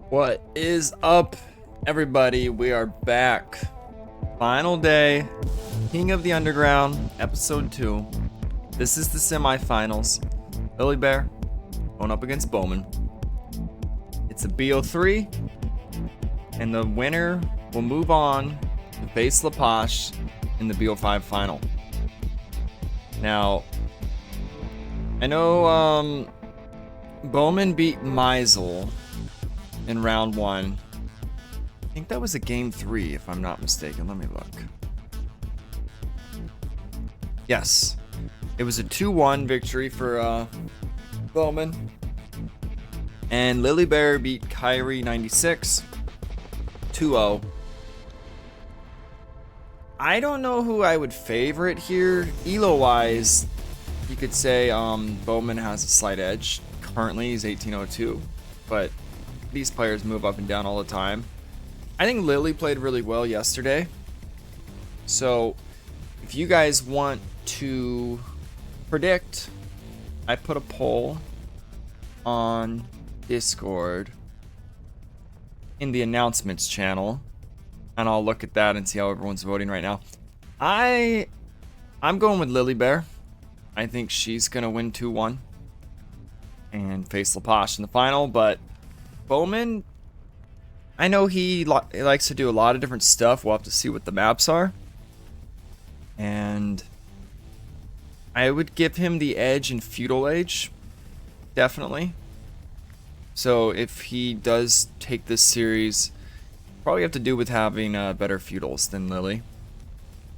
What is up, everybody? We are back. Final day, King of the Underground, episode 2. This is the semifinals. LilyBear going up against Bowman. It's a BO3, and the winner will move on to face Lapache in the BO5 final. Now, I know Bowman beat Meisel in round 1. I think that was a game 3, if I'm not mistaken. Let me look. Yes, it was a 2-1 victory for Bowman. And LilyBear beat Kyrie 96 2-0. I don't know who I would favorite here. Elo wise, you could say Bowman has a slight edge. Currently he's 1802, but these players move up and down all the time. I think Lily played really well yesterday. So if you guys want to predict, I put a poll on Discord in the announcements channel, and I'll look at that and see how everyone's voting right now. I'm going with LilyBear. I think she's gonna win 2-1 and face Lapache in the final, but Bowman, I know he likes to do a lot of different stuff. We'll have to see what the maps are. And I would give him the edge in Feudal Age, definitely. So if he does take this series, probably have to do with having better feudals than Lily.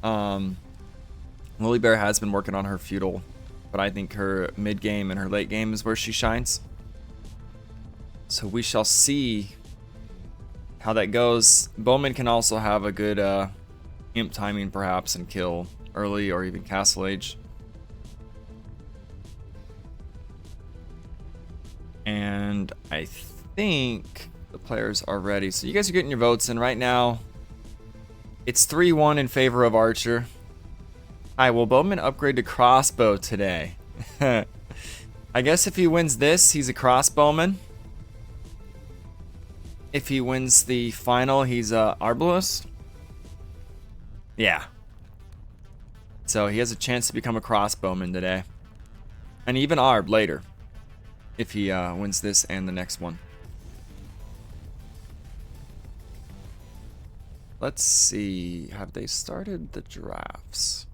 LilyBear has been working on her feudal, but I think her mid game and her late game is where she shines. So we shall see how that goes. Bowman can also have a good imp timing perhaps and kill early or even castle age. And I think the players are ready. So you guys are getting your votes in right now. It's 3-1 in favor of Archer. Hi, will Bowman upgrade to crossbow today? I guess if he wins this, he's a crossbowman. If he wins the final, he's a arbalist. Yeah. So he has a chance to become a crossbowman today. And even arb later, if he wins this and the next one. Let's see. Have they started the drafts?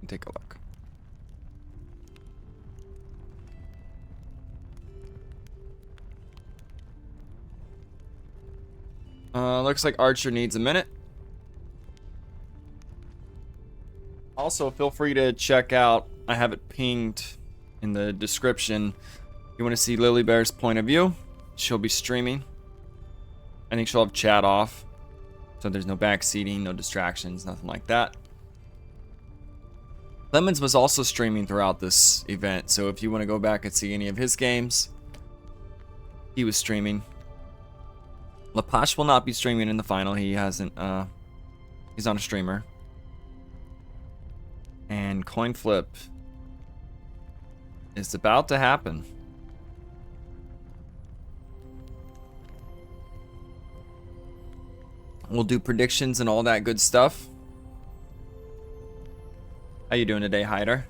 Take a look. Looks like Archer needs a minute. Also, feel free to check out, I have it pinged in the description. If you want to see LilyBear's point of view, she'll be streaming. I think she'll have chat off, so there's no backseating, no distractions, nothing like that. Lemons was also streaming throughout this event, so if you want to go back and see any of his games, he was streaming. Lapache will not be streaming in the final. He hasn't, he's not a streamer. And coin flip is about to happen. We'll do predictions and all that good stuff. How you doing today, Hyder?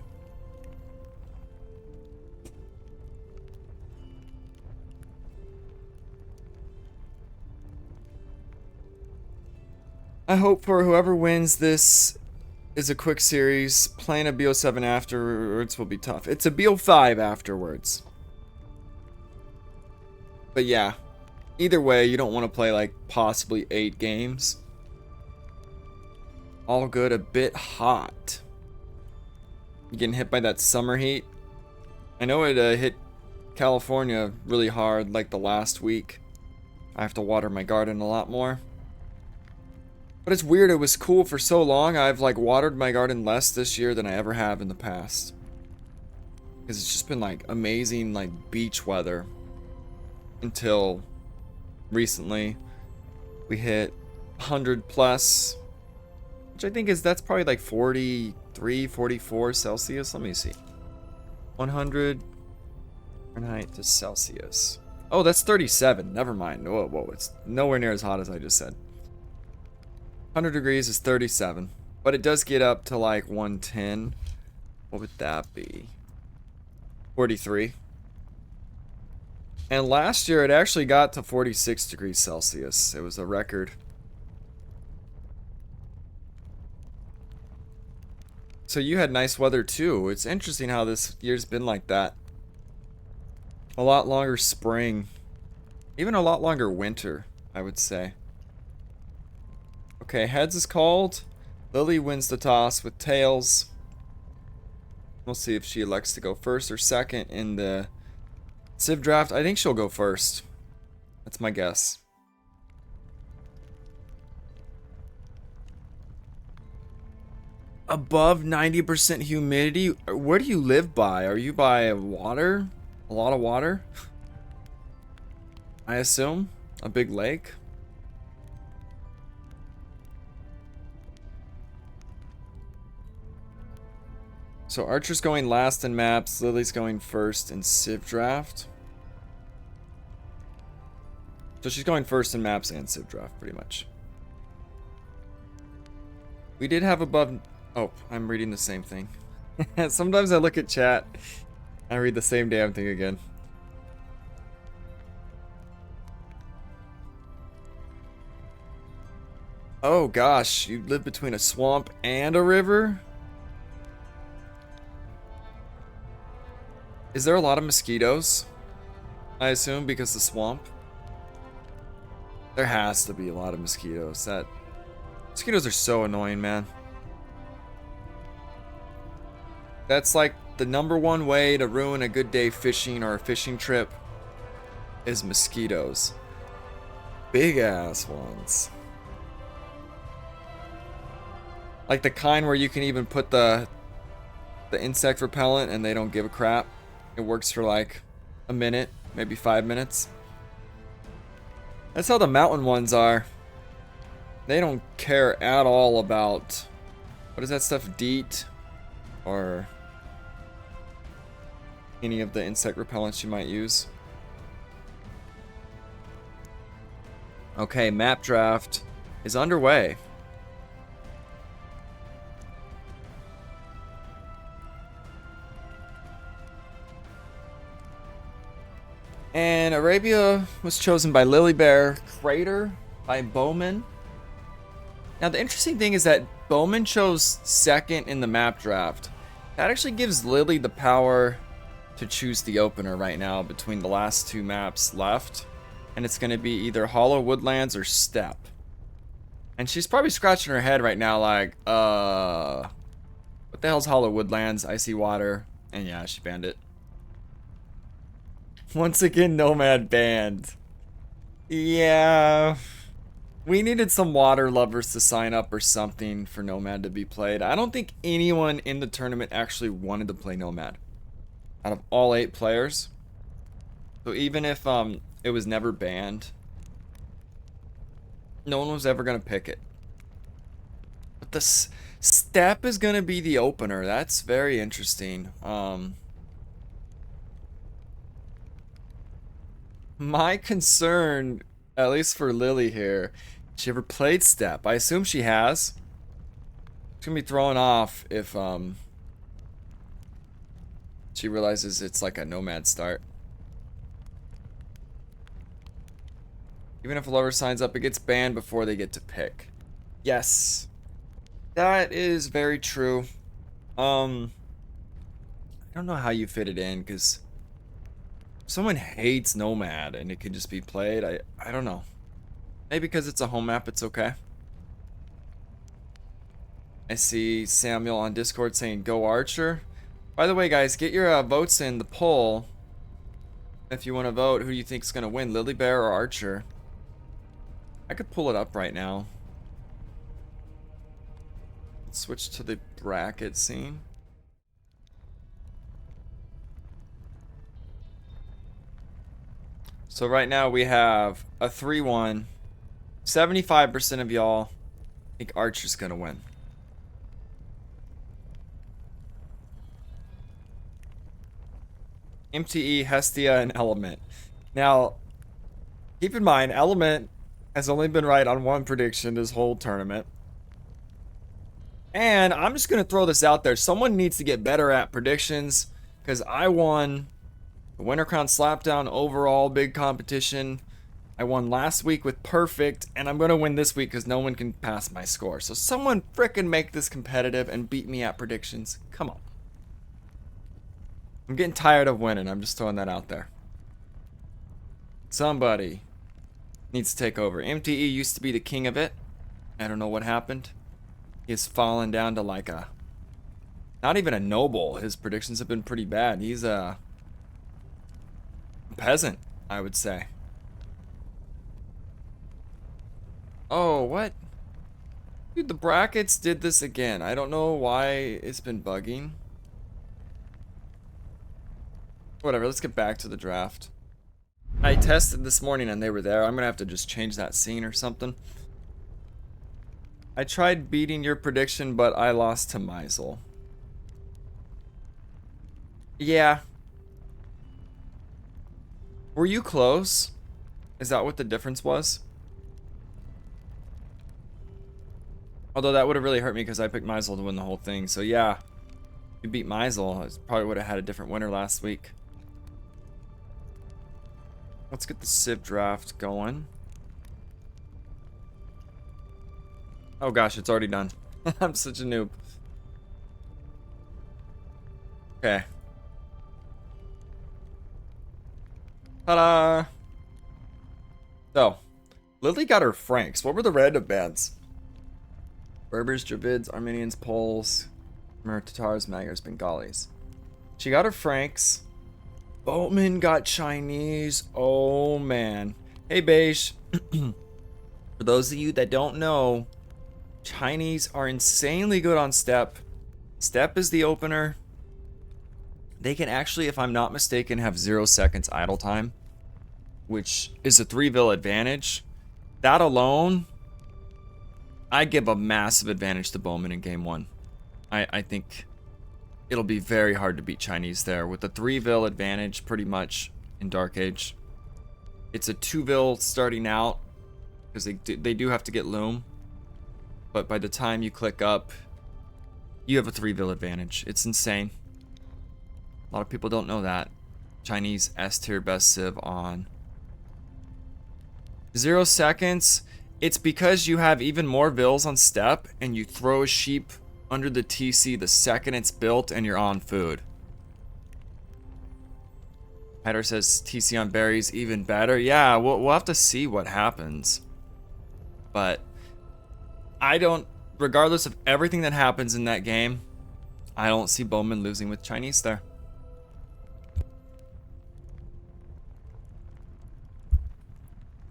I hope for whoever wins this is a quick series. Playing a BO7 afterwards will be tough. It's a BO5 afterwards. But yeah, either way, you don't want to play like possibly 8 games. All good, a bit hot. You getting hit by that summer heat? I know it hit California really hard like the last week. I have to water my garden a lot more. But it's weird, it was cool for so long. I've like watered my garden less this year than I ever have in the past. Because it's just been like amazing like beach weather. Until recently we hit 100 plus which I think that's probably like 43, 44 Celsius. Let me see. 100 Fahrenheit to Celsius. Oh, that's 37. Never mind. Whoa, it's nowhere near as hot as I just said. 100 degrees is 37, but it does get up to like 110. What would that be? 43. And last year it actually got to 46 degrees Celsius. It was a record. So you had nice weather too. It's interesting how this year's been like that. A lot longer spring. Even a lot longer winter, I would say. Okay, heads is called. Lily wins the toss with tails. We'll see if she elects to go first or second in the Civ draft. I think she'll go first. That's my guess. Above 90% humidity? Where do you live by? Are you by water? A lot of water? I assume? A big lake? So Archer's going last in maps, Lily's going first in Civ draft. So she's going first in maps and Civ draft, pretty much. We did have above... Oh, I'm reading the same thing. Sometimes I look at chat, I read the same damn thing again. Oh gosh, you live between a swamp and a river? Is there a lot of mosquitoes? I assume because the swamp? There has to be a lot of mosquitoes. Mosquitoes are so annoying, man. That's like the #1 way to ruin a good day fishing or a fishing trip is mosquitoes. Big ass ones. Like the kind where you can even put the insect repellent and they don't give a crap. It works for like a minute, maybe 5 minutes. That's how the mountain ones are. They don't care at all about, what is that stuff, DEET? Or any of the insect repellents you might use. Okay, map draft is underway. And Arabia was chosen by LilyBear, Crater by Bowman. Now the interesting thing is that Bowman chose second in the map draft. That actually gives Lily the power to choose the opener right now between the last two maps left. And it's going to be either Hollow Woodlands or Steppe. And she's probably scratching her head right now like, what the hell's Hollow Woodlands? Icy Water. And yeah, she banned it. Once again, Nomad banned. Yeah. We needed some water lovers to sign up or something for Nomad to be played. I don't think anyone in the tournament actually wanted to play Nomad. Out of all 8 players. So even if it was never banned, no one was ever going to pick it. But the Steppe is going to be the opener. That's very interesting. My concern, at least for Lily here, she ever played Steppe? I assume she has. It's gonna be thrown off if she realizes it's like a Nomad start. Even if a lover signs up, it gets banned before they get to pick. Yes, that is very true. I don't know how you fit it in, because someone hates Nomad and it can just be played. I don't know. Maybe because it's a home map, it's okay. I see Samuel on Discord saying go Archer. By the way, guys, get your votes in the poll. If you want to vote, who do you think is going to win, LilyBear or Archer? I could pull it up right now. Let's switch to the bracket scene. So right now we have a 3-1. 75% of y'all think Archer's gonna win. MTE, Hestia, and Element. Now, keep in mind, Element has only been right on one prediction this whole tournament. And I'm just going to throw this out there. Someone needs to get better at predictions because I won the Winter Crown Slapdown overall big competition. I won last week with perfect, and I'm going to win this week because no one can pass my score. So someone frickin' make this competitive and beat me at predictions. Come on. I'm getting tired of winning. I'm just throwing that out there. Somebody needs to take over. MTE used to be the king of it. I don't know what happened. He has fallen down to like a... not even a noble. His predictions have been pretty bad. He's a peasant, I would say. Oh, what? Dude, the brackets did this again. I don't know why it's been bugging. Whatever, let's get back to the draft. I tested this morning and they were there. I'm gonna have to just change that scene or something. I tried beating your prediction, but I lost to Meisel. Yeah. Were you close? Is that what the difference was? Although that would have really hurt me because I picked Meisel to win the whole thing. So yeah, you beat Meisel. I probably would have had a different winner last week. Let's get the Civ draft going. Oh gosh, it's already done. I'm such a noob. Okay. Ta-da! So, Lily got her Franks. What were the random bands? Berbers, Dravids, Armenians, Poles, Tatars, Magyars, Bengalis. She got her Franks. Boatman got Chinese. Oh man. Hey Beige. For those of you that don't know, Chinese are insanely good on step. Step is the opener. They can actually, if I'm not mistaken, have 0 seconds idle time, which is a 3-vil advantage. That alone, I give a massive advantage to Bowman in game 1. I think it'll be very hard to beat Chinese there with the 3-vil advantage pretty much in Dark Age. It's a 2-vil starting out because they do have to get loom, but by the time you click up, you have a 3-vil advantage. It's insane. A lot of people don't know that. Chinese S tier best civ on 0 seconds. It's because you have even more vils on step and you throw a sheep under the TC the second it's built and you're on food. Header says TC on berries even better. Yeah, we'll have to see what happens. But I don't, regardless of everything that happens in that game, I don't see Bowman losing with Chinese there.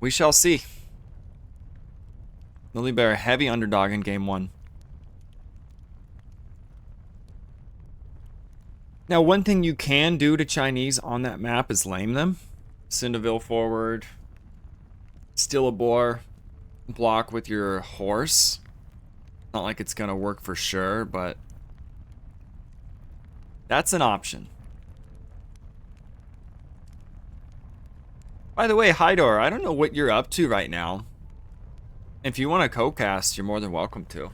We shall see. LilyBear, heavy underdog in game 1. Now, one thing you can do to Chinese on that map is lame them. Send a vil forward. Steal a boar. Block with your horse. Not like it's gonna work for sure, but that's an option. By the way, Hydor, I don't know what you're up to right now. If you want to co-cast, you're more than welcome to.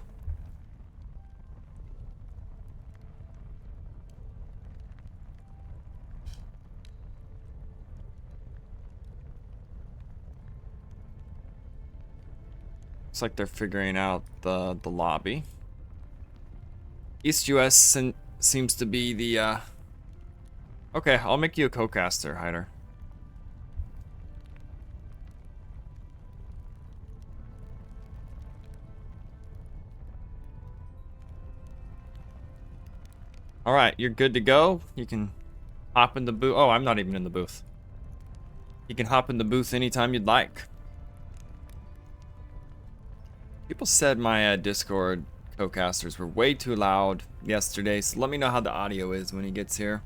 Looks like they're figuring out the lobby. East US seems to be the okay, I'll make you a co-caster, Hyder. Alright, you're good to go. You can hop in the booth. Oh, I'm not even in the booth. You can hop in the booth anytime you'd like. People said my Discord co-casters were way too loud yesterday, so let me know how the audio is when he gets here.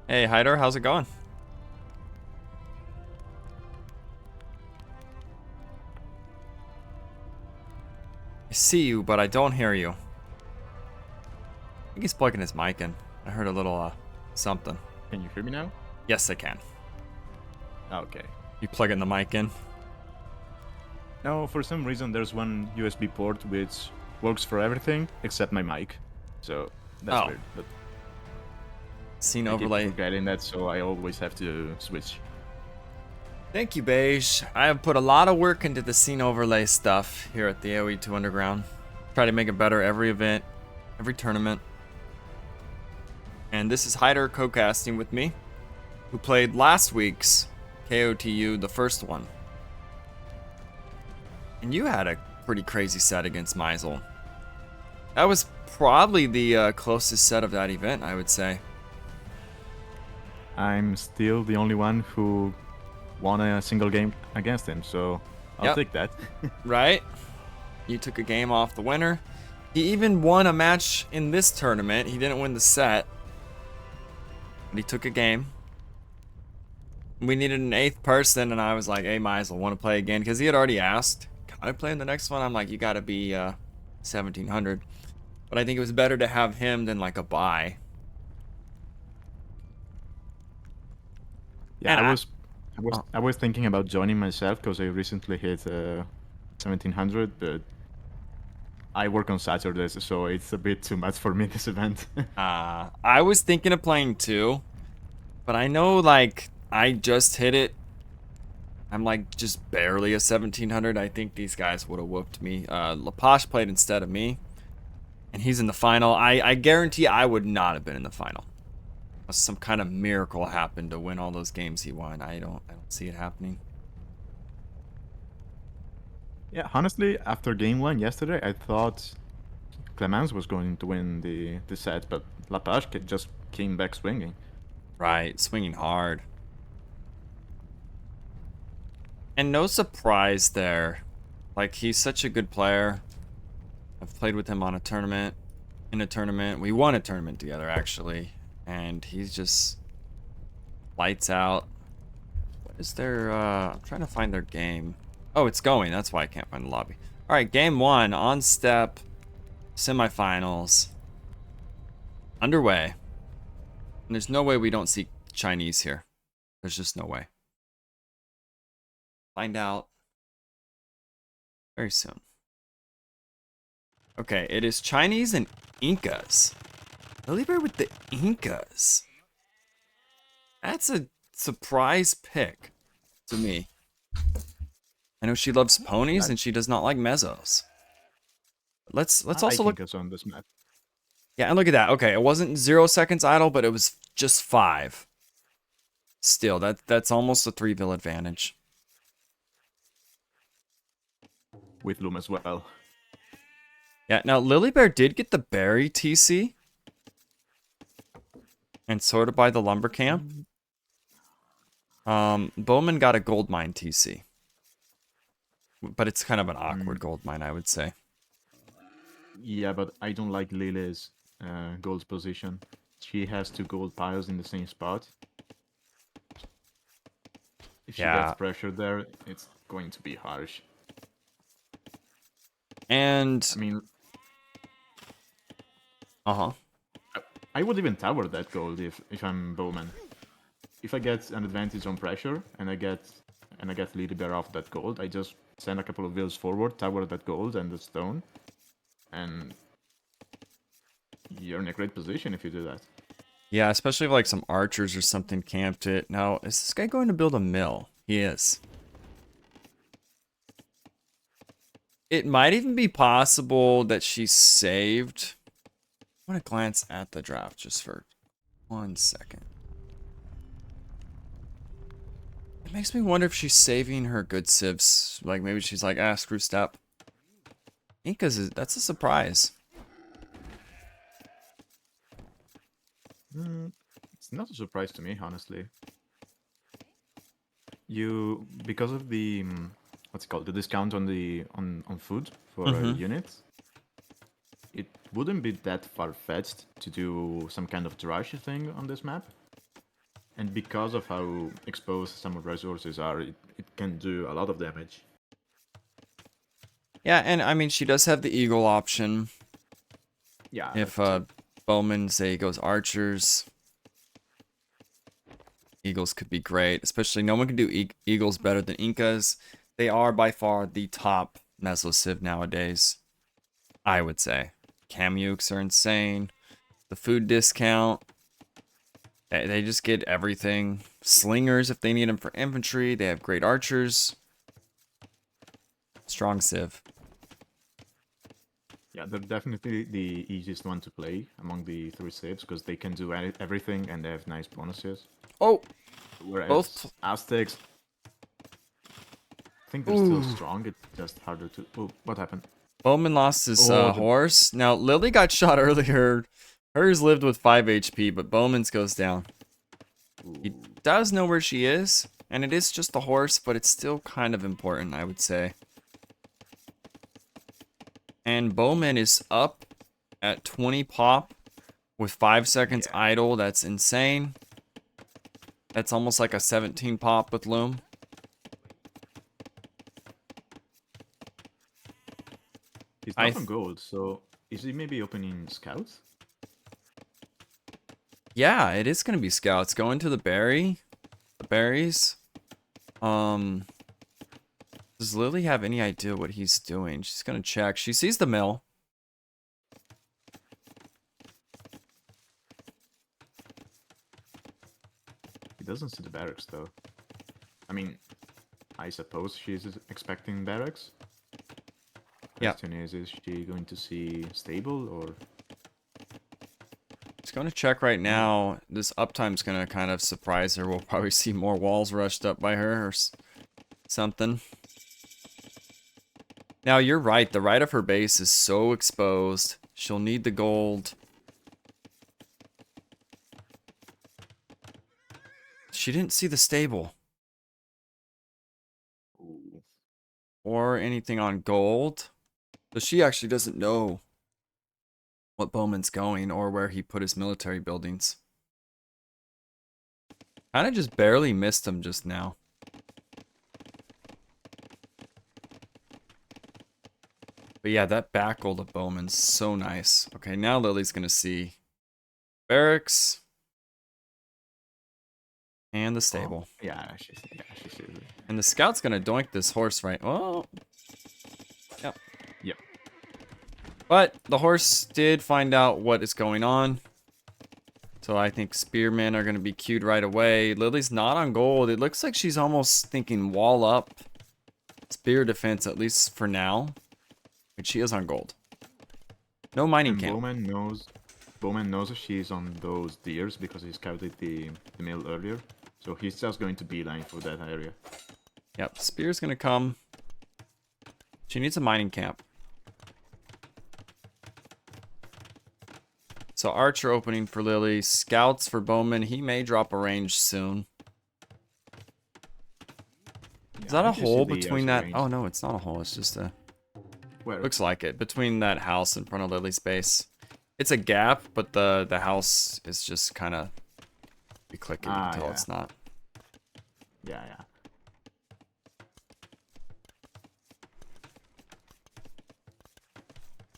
Hey, Hyder, how's it going? see you, but I don't hear you. I think he's plugging his mic in. I heard a little something. Can you hear me now? Yes, I can. Okay. You plugging the mic in? No, for some reason there's one USB port which works for everything except my mic. So that's weird. But Scene I overlay. keep forgetting that, so I always have to switch. Thank you, Beige. I have put a lot of work into the scene overlay stuff here at the AoE 2 Underground. Try to make it better every event, every tournament. And this is Hyder co-casting with me, who played last week's KOTU, the first one. And you had a pretty crazy set against Meisel. That was probably the closest set of that event, I would say. I'm still the only one who won a single game against him, so I'll take that. Right? You took a game off the winner. He even won a match in this tournament. He didn't win the set, but he took a game. We needed an 8th person, and I was like, hey, Meisel, want to play again? Because he had already asked, can I play in the next one? I'm like, you got to be 1700. But I think it was better to have him than like a bye. Yeah, I was thinking about joining myself because I recently hit 1700, but I work on Saturdays, so it's a bit too much for me this event. I was thinking of playing too, but I know like I just hit it. I'm like just barely a 1700. I think these guys would have whooped me. Laposh played instead of me, and he's in the final. I guarantee I would not have been in the final. Unless some kind of miracle happened to win all those games he won. I don't see it happening. Yeah, honestly, after game 1 yesterday, I thought Clemens was going to win the set, but Lapage just came back swinging. Right, swinging hard. And no surprise there. Like, he's such a good player. I've played with him on a tournament. In a tournament. We won a tournament together, actually. And he's just lights out. What is their, I'm trying to find their game. Oh, it's going. That's why I can't find the lobby. All right, game 1, on step, semifinals, underway. And there's no way we don't see Chinese here. There's just no way. Find out very soon. Okay, it is Chinese and Incas. LilyBear with the Incas. That's a surprise pick to me. I know she loves ponies and she does not like mezzos. Let's also look on this map. Yeah, and look at that. Okay, it wasn't 0 seconds idle, but it was just 5. Still, that's almost a 3-vill advantage. With Loom as well. Yeah, now LilyBear did get the berry TC. And sorted by the lumber camp. Bowman got a gold mine TC. But it's kind of an awkward gold mine, I would say. Yeah, but I don't like Lily's gold position. She has 2 gold piles in the same spot. If she gets pressure there, it's going to be harsh. And I mean, I would even tower that gold if I'm Bowman. If I get an advantage on pressure and I get LilyBear off that gold, I just send a couple of vills forward, tower that gold and the stone, and you're in a great position if you do that. yeah, especially if like some archers or something camped it. Now, is this guy going to build a mill? He is. It might even be possible that she saved. I want to glance at the draft just for 1 second. It makes me wonder if she's saving her good civs. Like maybe she's like, screw step. Incas that's a surprise. It's not a surprise to me, honestly. Because of the what's it called, the discount on the on food for units, it wouldn't be that far-fetched to do some kind of drush thing on this map. And because of how exposed some of the resources are, it can do a lot of damage. Yeah, and I mean, she does have the eagle option. Yeah, If that's true. Bowman, say, goes archers, eagles could be great. Especially, no one can do eagles better than Incas. They are by far the top Meso Civ nowadays, I would say. Kamukes are insane. The food discount, they just get everything. Slingers, if they need them for infantry. They have great archers. Strong Civ. Yeah, they're definitely the easiest one to play among the three saves because they can do everything and they have nice bonuses. Oh, Whereas both. Aztecs, I think they're still Ooh. strong. It's just harder to. Oh, what happened? Bowman lost his Oh, horse. Now, Lily got shot earlier. Hers lived with 5 HP, but Bowman's goes down. He Ooh. does know where she is, and it is just the horse, but it's still kind of important, I would say. And Bowman is up at 20 pop with 5 seconds Yeah. idle. That's insane. That's almost like a 17 pop with Loom. He's not on gold, so is he maybe opening scouts? Yeah, it is going to be scouts. Going to the berries. Does Lily have any idea what he's doing? She's going to check. She sees the mill. He doesn't see the barracks though. I mean, I suppose she's expecting barracks. Yeah. Question is she going to see stable or? She's going to check right now. This uptime's going to kind of surprise her. We'll probably see more walls rushed up by her or something. Now, you're right. The right of her base is so exposed. She'll need the gold. She didn't see the stable. Ooh. Or anything on gold. So she actually doesn't know what Bowman's going or where he put his military buildings. Kind of just barely missed him just now. But yeah, that back gold of Bowman's so nice. Okay, now Lily's going to see barracks and the stable. Oh, yeah, she sees it. And the scout's going to doink this horse right. Oh. Yep. Yep. But the horse did find out what is going on. So I think spearmen are going to be queued right away. Lily's not on gold. It looks like she's almost thinking wall up. Spear defense, at least for now. But she is on gold. No mining And camp. Bowman knows she's on those deers because he scouted the mill earlier. So he's just going to beeline for that area. Yep, spear's going to come. She needs a mining camp. So archer opening for Lily. Scouts for Bowman. He may drop a range soon. Is that a hole between that? Oh, no, it's not a hole. It's just a... Where? Looks like it. Between that house in front of Lily's base. It's a gap, but the house is just kind of... You click it, you can tell yeah. it's not. Yeah, yeah.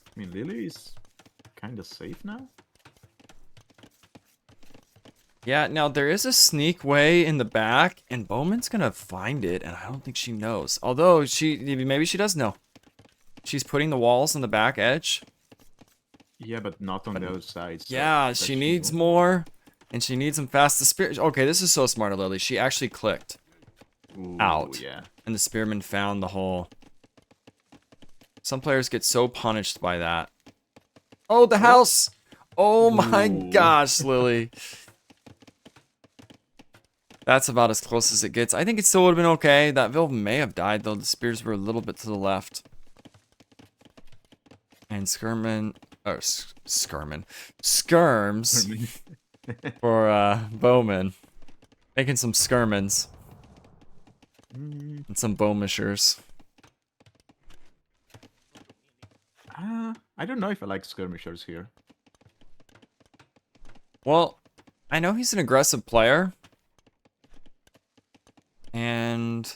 I mean, Lily is kind of safe now. Yeah, now there is a sneak way in the back, and Bowman's gonna find it, and I don't think she knows. Although, maybe she does know. She's putting the walls on the back edge. Yeah, but not on the other side. So Yeah, she needs more, and she needs them fast. The spear... Okay, this is so smart of Lily. She actually clicked out, yeah. and the spearman found the hole. Some players get so punished by that. Oh, the house! Oh my gosh, Lily. That's about as close as it gets. I think it still would have been okay. That Vil may have died, though. The spears were a little bit to the left. And Skirms for Bowman. Making some skirmins. And some bowmishers. I don't know if I like skirmishers here. Well, I know he's an aggressive player. And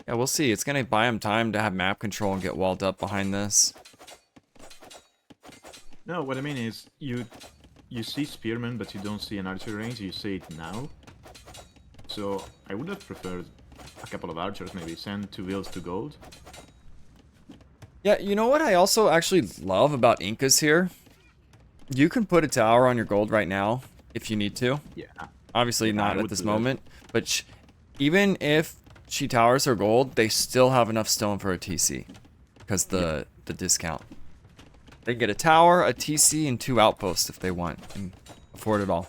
Yeah, we'll see. It's gonna buy him time to have map control and get walled up behind this. No, what I mean is you see spearmen, but you don't see an archer range. You see it now. So I would have preferred a couple of archers, maybe send 2 wheels to gold. Yeah, you know what I also actually love about Incas here? You can put a tower on your gold right now if you need to. Yeah. Obviously Yeah, not I at would this do that. moment, but even if she towers her gold, they still have enough stone for a TC because the discount. They can get a tower, a TC, and 2 outposts if they want and afford it all.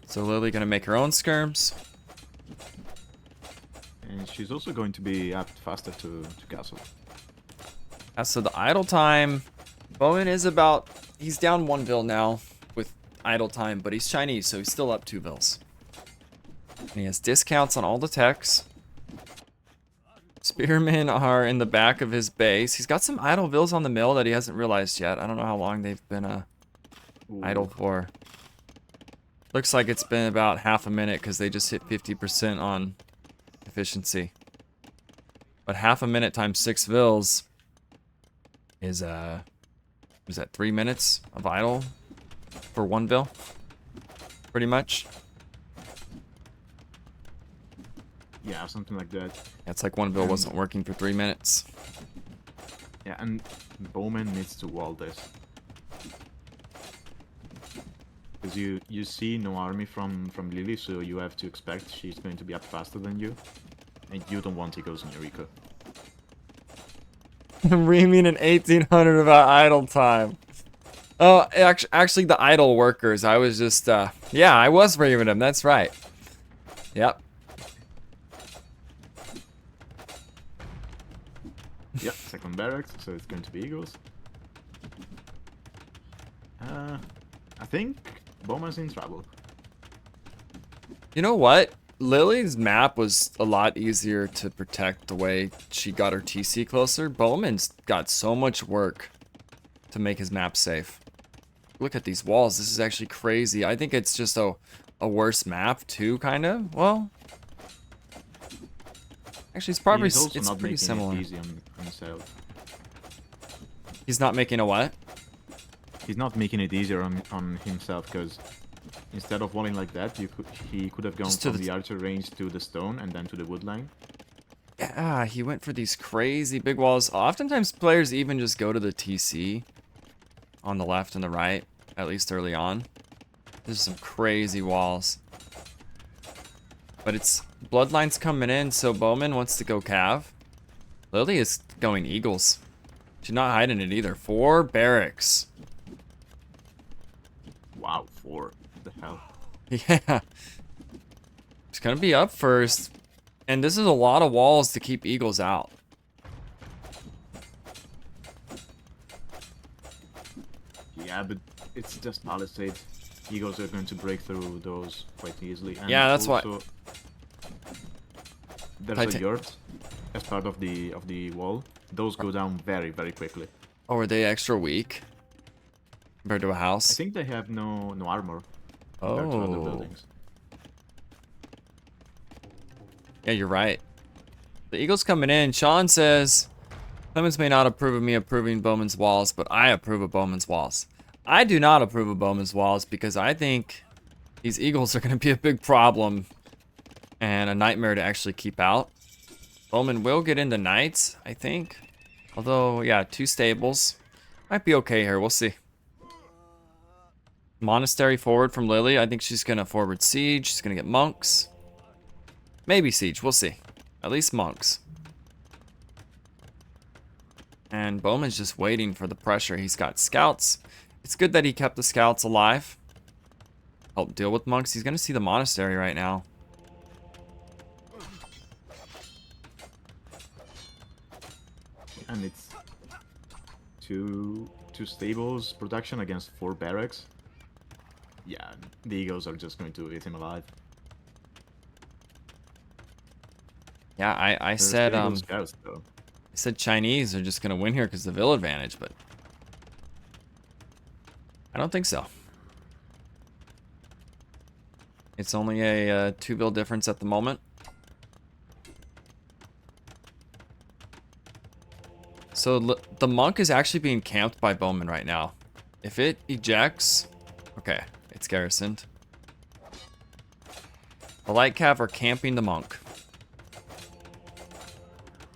So Lily gonna make her own skirms. And she's also going to be up faster to castle. As to the idle time, Bowman is about, he's down 1 vil now with idle time, but he's Chinese, so he's still up 2 vils. And he has discounts on all the techs. Spearmen are in the back of his base. He's got some idle vils on the mill that he hasn't realized yet. I don't know how long they've been idle for. Looks like it's been about half a minute because they just hit 50% on efficiency. But half a minute times 6 vils is that 3 minutes of idle for 1 vil? Pretty much. Yeah, something like that. It's like 1 vil wasn't working for 3 minutes. Yeah, and Bowman needs to wall this. Because you see no army from Lily, so you have to expect she's going to be up faster than you. And you don't want Eagles in your eco. Reaming an 1800 about idle time. Oh, actually the idle workers. I was just, yeah, I was reaming them. That's right. Yep. Yeah, second barracks, so it's going to be Eagles. I think Bowman's in trouble. You know what? Lily's map was a lot easier to protect the way she got her TC closer. Bowman's got so much work to make his map safe. Look at these walls. This is actually crazy. I think it's just a worse map too, kind of. Well, actually, it's probably He's also it's not pretty making similar. it easy on himself. He's not making a what? He's not making it easier on himself, because instead of walling like that, he could have gone Just to from the the archer range to the stone and then to the wood line. Yeah, he went for these crazy big walls. Oftentimes players even just go to the TC on the left and the right, at least early on. There's some crazy walls. But it's Bloodline's coming in, so Bowman wants to go Cav. Lily is going Eagles. She's not hiding it either. 4 barracks. Wow, 4. What the hell? Yeah. She's gonna be up first. And this is a lot of walls to keep Eagles out. Yeah, but it's just palisades. Eagles are going to break through those quite easily. And Yeah, that's why. There's a yurt as part of the wall. Those go down very, very quickly. Oh, are they extra weak compared to a I house? think they have no armor compared to other Oh. buildings. Yeah, you're right. The Eagles coming in. Sean says, Clemens may not approve of me approving Bowman's walls, but I approve of Bowman's walls. I do not approve of Bowman's walls because I think these Eagles are going to be a big problem and a nightmare to actually keep out. Bowman will get into Knights, I think. Although, yeah, 2 stables. Might be okay here. We'll see. Monastery forward from Lily. I think she's going to forward Siege. She's going to get Monks. Maybe Siege. We'll see. At least Monks. And Bowman's just waiting for the pressure. He's got Scouts. It's good that he kept the Scouts alive. Help deal with Monks. He's going to see the Monastery right now. And it's two stables production against 4 barracks. Yeah, the Eagles are just going to eat him alive. Yeah, I said Scouts, though. I said Chinese are just gonna win here because the Vil advantage, but I don't think so. It's only a 2 bill difference at the moment. So the monk is actually being camped by Bowman right now. If it ejects, okay, it's garrisoned. The light cav are camping the monk.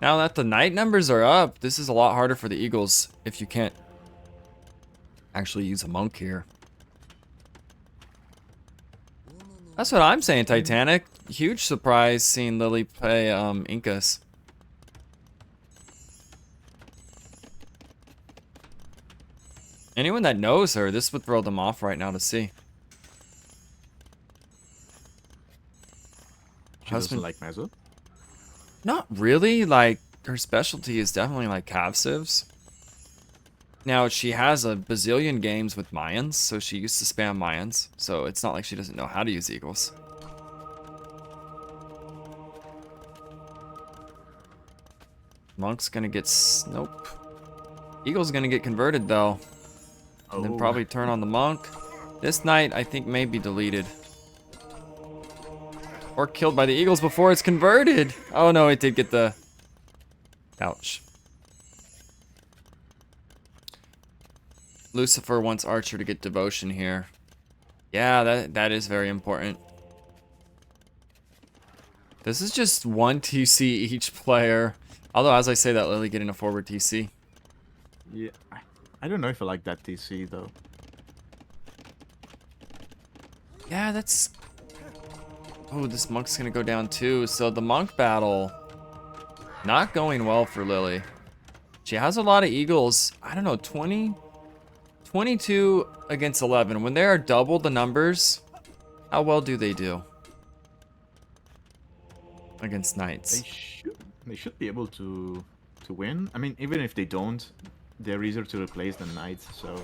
Now that the knight numbers are up, this is a lot harder for the Eagles if you can't actually use a monk here. That's what I'm saying, Titanic. Huge surprise seeing Lily play Incas. Anyone that knows her, this would throw them off right now to see. She doesn't like Mezzo? Not really. Like, her specialty is definitely like cav civs. Now, she has a bazillion games with Mayans, so she used to spam Mayans. So it's not like she doesn't know how to use Eagles. Monk's gonna get... Nope. Eagle's gonna get converted, though. And then probably turn on the monk. This knight, I think, may be deleted. Or killed by the Eagles before it's converted. Oh, no, it did get the... Ouch. Lucifer wants Archer to get devotion here. Yeah, that is very important. This is just one TC each player. Although, as I say that, Lily getting a forward TC. Yeah, I don't know if I like that TC, though. Yeah, that's... Oh, this monk's gonna go down too. So the monk battle, not going well for Lily. She has a lot of Eagles. I don't know, 22 against 11. When they are double the numbers, how well do they do against Knights? They should be able to win. I mean, even if they don't, they're easier to replace than Knights, so...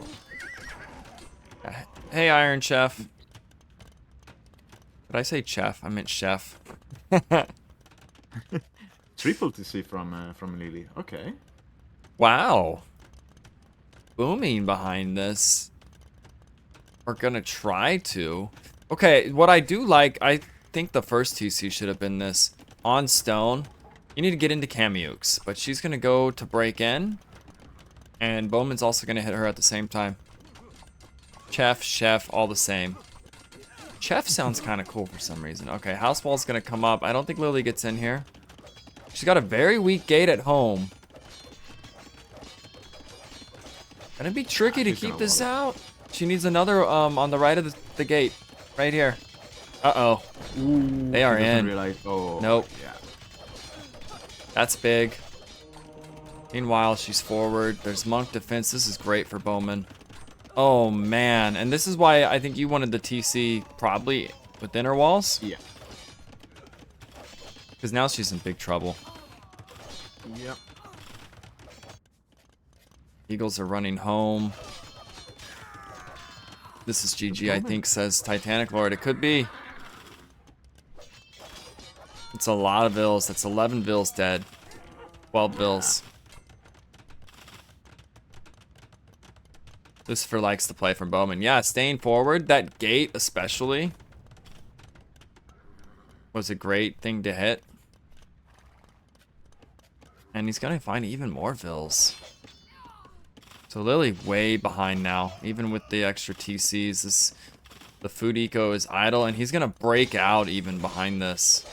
Hey, Iron Chef. Did I say chef? I meant chef. Triple TC from Lily. Okay. Wow. Booming behind this. We're gonna try to. Okay, what I do like, I think the first TC should have been this. On stone, you need to get into Kamukes, but she's gonna go to break in. And Bowman's also gonna hit her at the same time. Chef, all the same. Chef sounds kind of cool for some reason. Okay, house wall's gonna come up. I don't think Lily gets in here. She's got a very weak gate at home. Gonna be tricky to keep this out. She needs another on the right of the gate. Right here. Uh-oh. They are in. Oh, nope. Yeah. That's big. Meanwhile, she's forward. There's monk defense. This is great for Bowman. Oh, man. And this is why I think you wanted the TC probably within her walls. Yeah. Because now she's in big trouble. Yep. Eagles are running home. This is GG, I think, says Titanic Lord. It could be. It's a lot of vills. That's 11 vills dead. 12 vills. Lucifer likes to play from Bowman. Yeah, staying forward. That gate especially was a great thing to hit. And he's going to find even more vills. So Lily way behind now, even with the extra TCs. The food eco is idle, and he's gonna break out even behind this.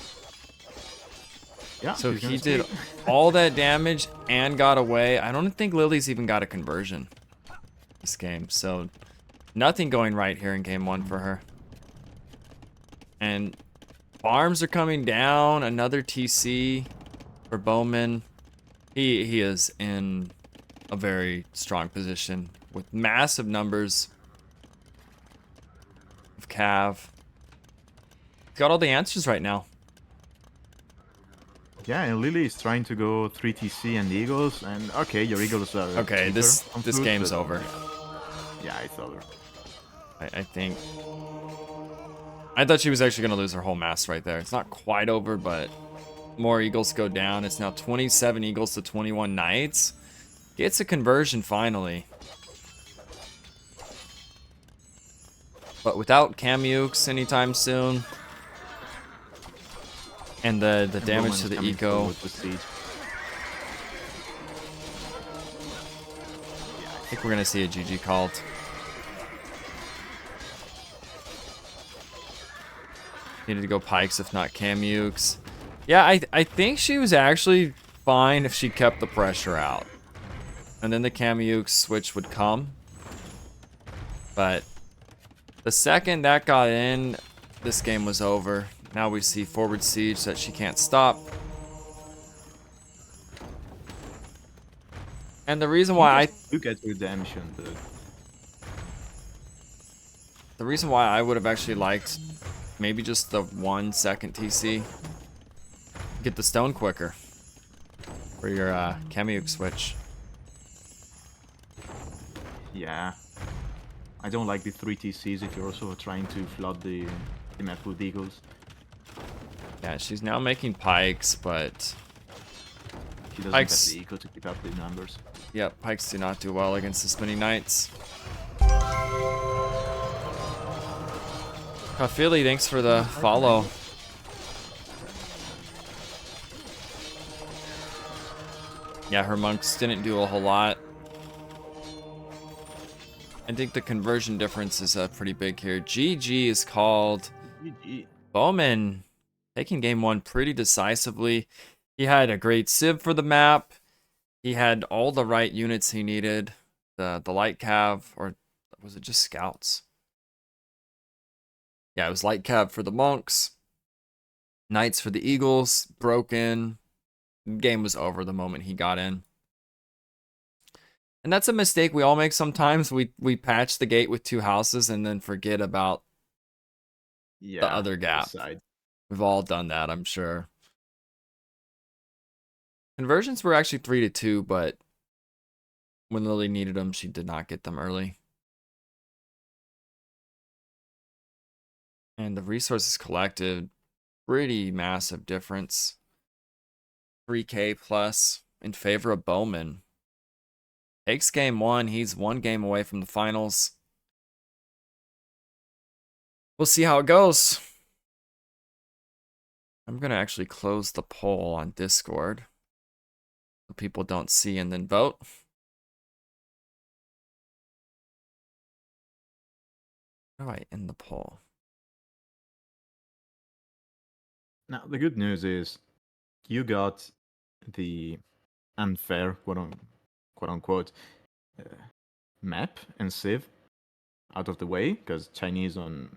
Yeah. So he did all that damage and got away. I don't think Lily's even got a conversion this game. So nothing going right here in game 1 for her. And farms are coming down. Another TC for Bowman. He is in a very strong position with massive numbers of cav. He's got all the answers right now. Yeah, and Lily is trying to go 3 TC and Eagles, and okay, your Eagles are... Okay, this game's over. Yeah, it's over. I think... I thought she was actually going to lose her whole mass right there. It's not quite over, but more Eagles go down. It's now 27 Eagles to 21 Knights. Gets a conversion finally. But without Kamukes anytime soon, and the And damage Bowman to is the coming eco, forward with Siege. I think we're gonna see a GG called. Needed to go Pikes if not Kamukes. Yeah, I think she was actually fine if she kept the pressure out. And then the Kamukes switch would come. But the second that got in, this game was over. Now we see forward siege that she can't stop. And the reason why I Look at redemption, but would have actually liked maybe just the 1 second TC. Get the stone quicker for your Kamuke switch. yeah. I don't like the 3 TCs if you're also trying to flood the map with eagles. Yeah, she's now making pikes, but She doesn't Pikes, have the eco to keep up the numbers. yeah, pikes do not do well against this many knights. Kafili, thanks for the follow. Yeah, her monks didn't do a whole lot. I think the conversion difference is pretty big here. GG is called. GG. Bowman taking game 1 pretty decisively. He had a great civ for the map. He had all the right units he needed. The light cav, or was it just scouts? Yeah, it was light cav for the monks. Knights for the eagles. Broken. Game was over the moment he got in. And that's a mistake we all make sometimes. We patch the gate with 2 houses and then forget about the other gap. We've all done that, I'm sure. Conversions were actually 3-2, but when Lily needed them, she did not get them early. And the resources collected, pretty massive difference. 3K plus in favor of Bowman. Takes game 1. He's 1 game away from the finals. We'll see how it goes. I'm going to actually close the poll on Discord so people don't see and then vote. How do I end the poll? Now, the good news is you got the unfair, quote-unquote, map and civ out of the way, because Chinese on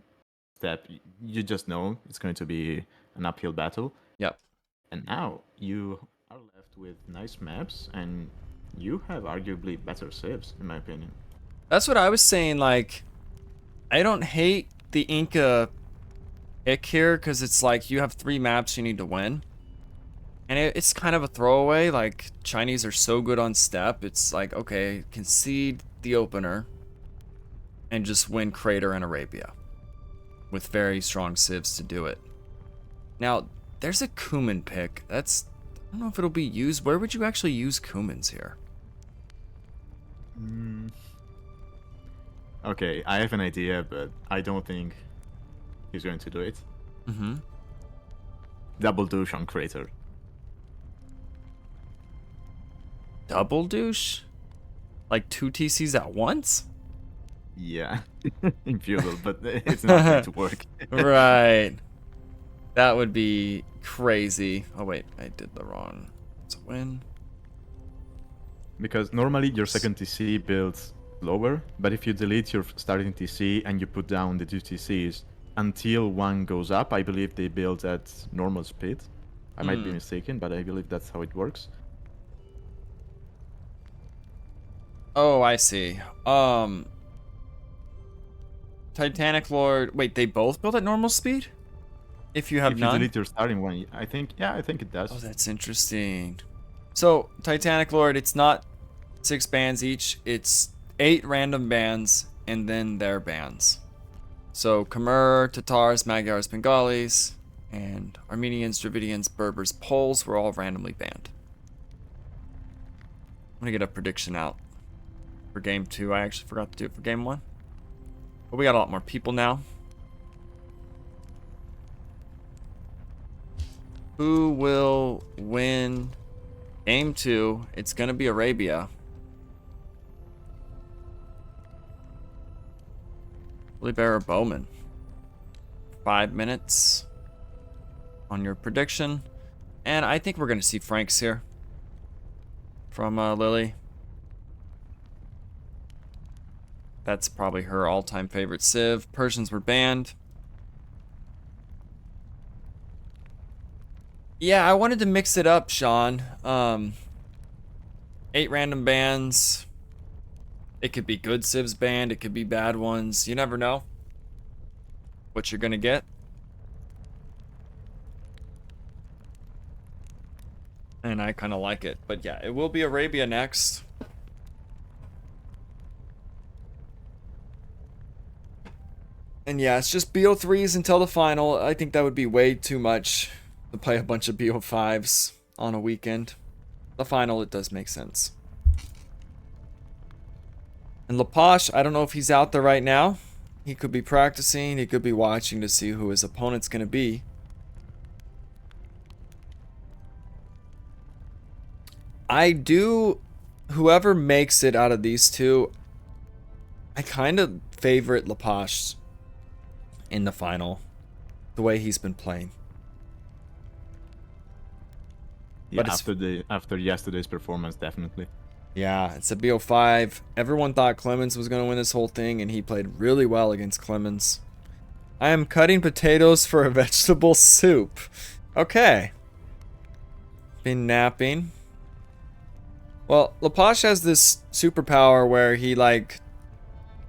step, you just know it's going to be an uphill battle. Yep. And now you are left with nice maps, and you have arguably better civs, in my opinion. That's what I was saying. Like, I don't hate the Inca pick here, because it's like you have 3 maps you need to win. And it's kind of a throwaway. Like, Chinese are so good on step. It's like, okay, concede the opener and just win Crater and Arabia with very strong civs to do it. Now, there's a Kuman pick. I don't know if it'll be used. Where would you actually use Kumans here? Okay, I have an idea, but I don't think he's going to do it. Mm-hmm. Double douche on Crater. Double douche? Like 2 TCs at once? Yeah, in Feudal, but it's not going to work. Right. That would be crazy. Oh, wait, I did the wrong. It's a win. Because normally your second TC builds lower, but if you delete your starting TC and you put down the 2 TCs until one goes up, I believe they build at normal speed. I might be mistaken, but I believe that's how it works. Oh, I see. Titanic Lord. Wait, they both build at normal speed? If you have if none? you delete your starting one, I think it does. Oh, that's interesting. So, Titanic Lord, it's not 6 bands each. It's 8 random bands and then their bands. So, Khmer, Tatars, Magyars, Bengalis, and Armenians, Dravidians, Berbers, Poles were all randomly banned. I'm going to get a prediction out for game 2. I actually forgot to do it for game 1. But we got a lot more people now. Who will win game 2? It's going to be Arabia. LilyBear or Bowman? 5 minutes on your prediction. And I think we're going to see Franks here from Lily. That's probably her all-time favorite civ. Persians were banned. Yeah, I wanted to mix it up, Sean. 8 random bans. It could be good civs banned. It could be bad ones. You never know what you're going to get. And I kind of like it. But yeah, it will be Arabia next. And yeah, it's just BO3s until the final. I think that would be way too much to play a bunch of BO5s on a weekend. The final, it does make sense. And Laposh, I don't know if he's out there right now. He could be practicing. He could be watching to see who his opponent's going to be. Whoever makes it out of these two, I kind of favorite Laposh in the final, the way he's been playing. Yeah, after yesterday's performance, definitely. Yeah, it's a BO5. Everyone thought Clemens was going to win this whole thing, and he played really well against Clemens. I am cutting potatoes for a vegetable soup. Okay. Been napping. Well, Laposh has this superpower where he, like,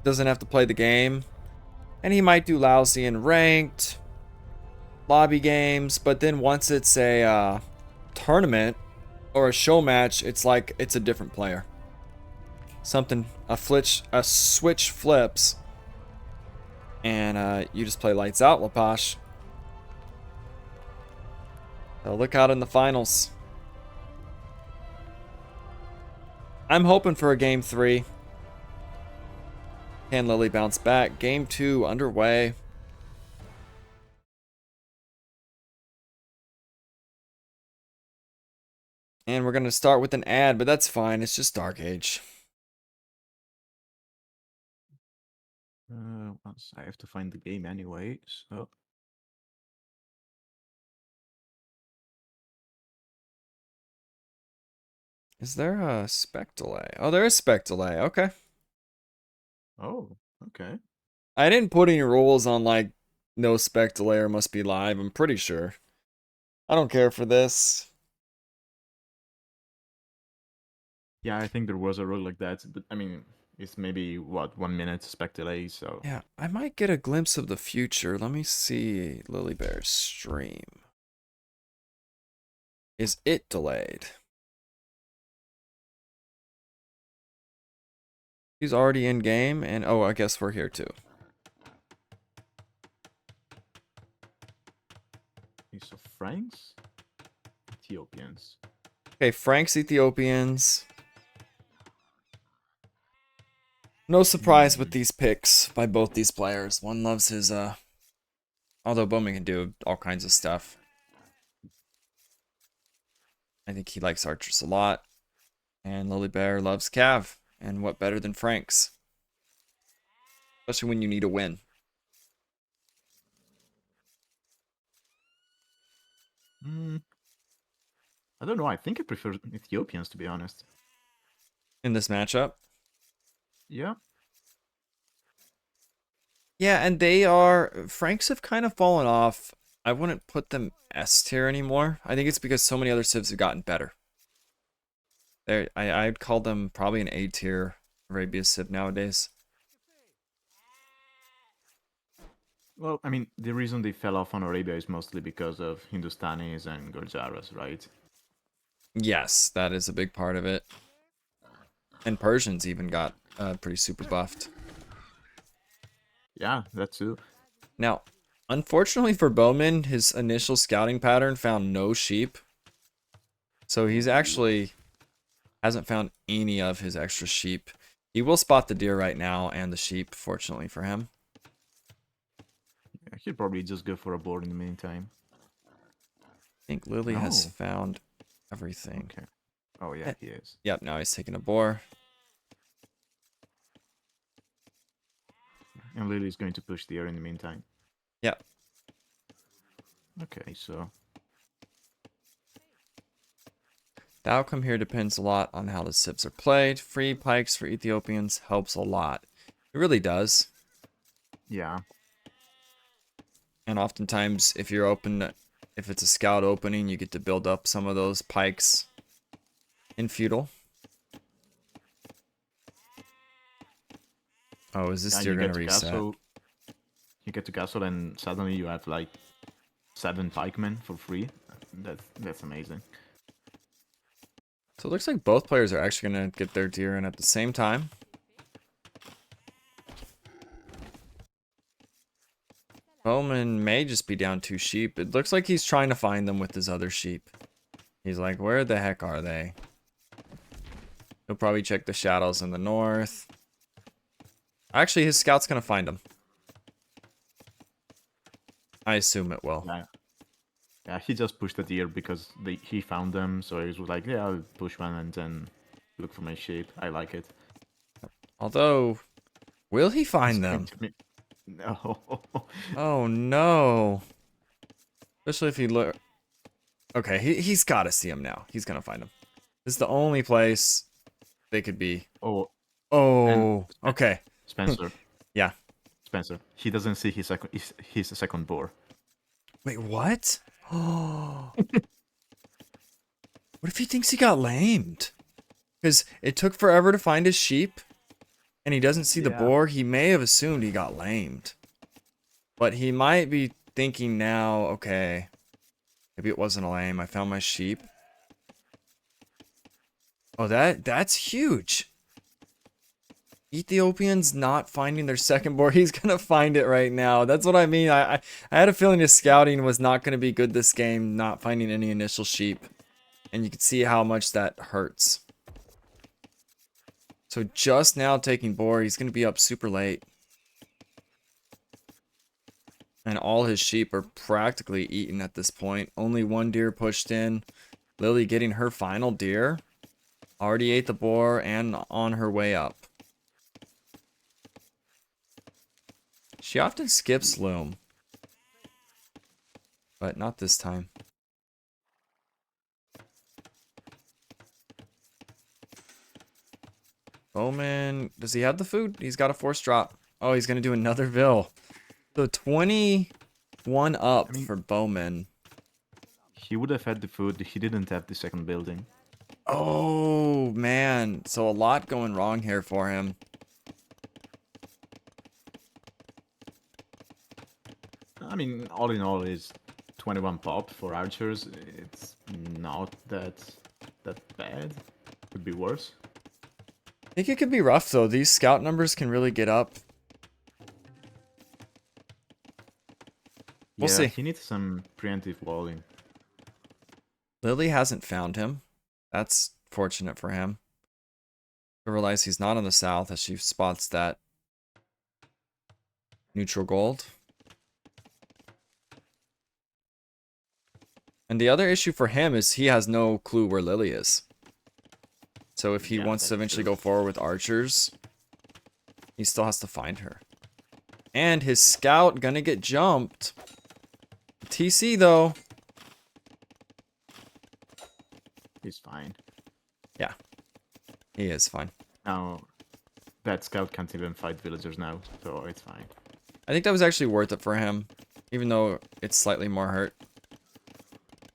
doesn't have to play the game. And he might do lousy in ranked lobby games, but then once it's a tournament or a show match, it's like it's a different player. A switch flips, and you just play lights out, Laposh. So look out in the finals. I'm hoping for a game 3. Can Lily bounce back? Game 2 underway. And we're going to start with an ad, but that's fine. It's just Dark Age. Once I have to find the game anyway, so... Is there a spec delay? Oh, there is spec delay. Okay. Oh, okay. I didn't put any rules on, like, no spec delay or must be live. I'm pretty sure. I don't care for this. Yeah, I think there was a rule like that, but I mean, it's maybe, what, 1 minute spec delay, so... Yeah, I might get a glimpse of the future. Let me see LilyBear's stream. Is it delayed? He's already in game, and oh, I guess we're here too. Okay, so Franks, Ethiopians. Okay, Frank's Ethiopians. No surprise with these picks by both these players. One loves his, although Bowman can do all kinds of stuff. I think he likes archers a lot. And LilyBear loves Cav. And what better than Frank's? Especially when you need a win. I don't know, I think I prefer Ethiopians, to be honest. In this matchup? Yeah. Yeah, and they are... Franks have kind of fallen off. I wouldn't put them S tier anymore. I think it's because so many other civs have gotten better. I'd call them probably an A tier Arabia civ nowadays. Well, I mean, the reason they fell off on Arabia is mostly because of Hindustanis and Gurjaras, right? Yes, that is a big part of it. And Persians even got pretty super buffed. Yeah, that too. Now, unfortunately for Bowman, his initial scouting pattern found no sheep. So he's actually hasn't found any of his extra sheep. He will spot the deer right now and the sheep, fortunately for him. he'll probably just go for a board in the meantime. I think Lily has Oh, found everything. okay. Oh yeah, Eh, he is. Yep, now he's taking a boar. And Lily's going to push the air in the meantime. Yep. Okay, so The outcome here depends a lot on how the civs are played. Free pikes for Ethiopians helps a lot. It really does. yeah. And oftentimes, if you're open, if it's a scout opening, you get to build up some of those pikes in feudal. Oh, is this Yeah, deer you going get to to reset? castle. You get to castle, and suddenly you have like 7 pikemen for free. That's amazing. So it looks like both players are actually going to get their deer in at the same time. Bowman may just be down 2 sheep. It looks like he's trying to find them with his other sheep. He's like, where the heck are they? He'll probably check the shadows in the north. Actually, his scout's going to find them. I assume it will. Yeah. Yeah, he just pushed the deer because he found them, so he was like, yeah, I'll push one and then look for my sheep. I like it. Although, will he He's find going them? to be... No. Oh no. Especially if he look. Okay, he's got to see him now. He's going to find him. This is the only place they could be. Oh, and Oh, okay. Spencer. Yeah. Spencer. He doesn't see his second boar. Wait, what? Oh. What if he thinks he got lamed? Because it took forever to find his sheep, and he doesn't see the Yeah. boar. He may have assumed he got lamed. But he might be thinking now, okay, maybe it wasn't a lame. I found my sheep. Oh, that's huge. Ethiopians not finding their second boar. He's going to find it right now. That's what I mean. I had a feeling his scouting was not going to be good this game, not finding any initial sheep. And you can see how much that hurts. So just now taking boar, he's going to be up super late. And all his sheep are practically eaten at this point. Only one deer pushed in. Lily getting her final deer. Already ate the boar and on her way up. She often skips loom. But not this time. Bowman, does he have the food? He's got a force drop. Oh, he's going to do another Vil. So 21 up for Bowman. He would have had the food. He didn't have the second building. Oh, man. So a lot going wrong here for him. I mean, all in all, is 21 pop for archers. It's not that bad. Could be worse. I think it could be rough, though. These scout numbers can really get up. We'll see. He needs some preemptive walling. Lily hasn't found him. That's fortunate for him. I realize he's not in the south as she spots that neutral gold. And the other issue for him is he has no clue where Lily is. So if he wants to eventually go forward with archers, he still has to find her. And his scout gonna get jumped. TC though. He's fine. Yeah. He is fine. Now, that scout can't even fight villagers now, so it's fine. I think that was actually worth it for him. Even though it's slightly more hurt.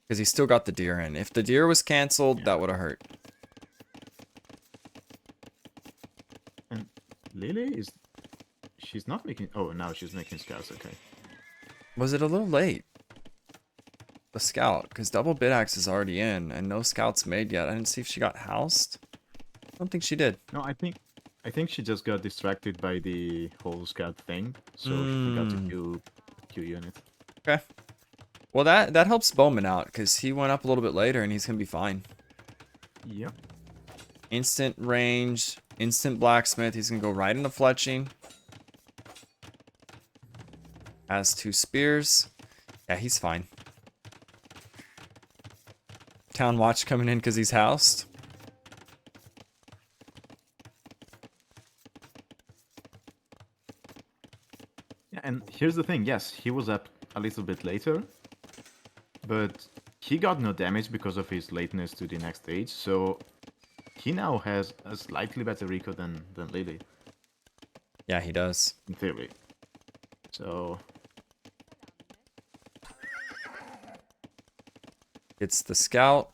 Because he still got the deer in. If the deer was cancelled, that would have hurt. And Lily is... She's not making... Oh, now she's making scouts, okay. Was it a little late? The scout, because double bid axe is already in, and no scouts made yet. I didn't see if she got housed. I don't think she did. No, I think she just got distracted by the whole scout thing, so she forgot to Q unit. Okay. Well, that helps Bowman out, because he went up a little bit later, and he's going to be fine. Yep. Instant range, instant blacksmith. He's going to go right into fletching. Has 2 spears. Yeah, he's fine. Town watch coming in because he's housed. Yeah, and here's the thing. Yes, he was up a little bit later, but he got no damage because of his lateness to the next stage. So he now has a slightly better Rico than Lily, Yeah, he does. in theory. So It's the scout.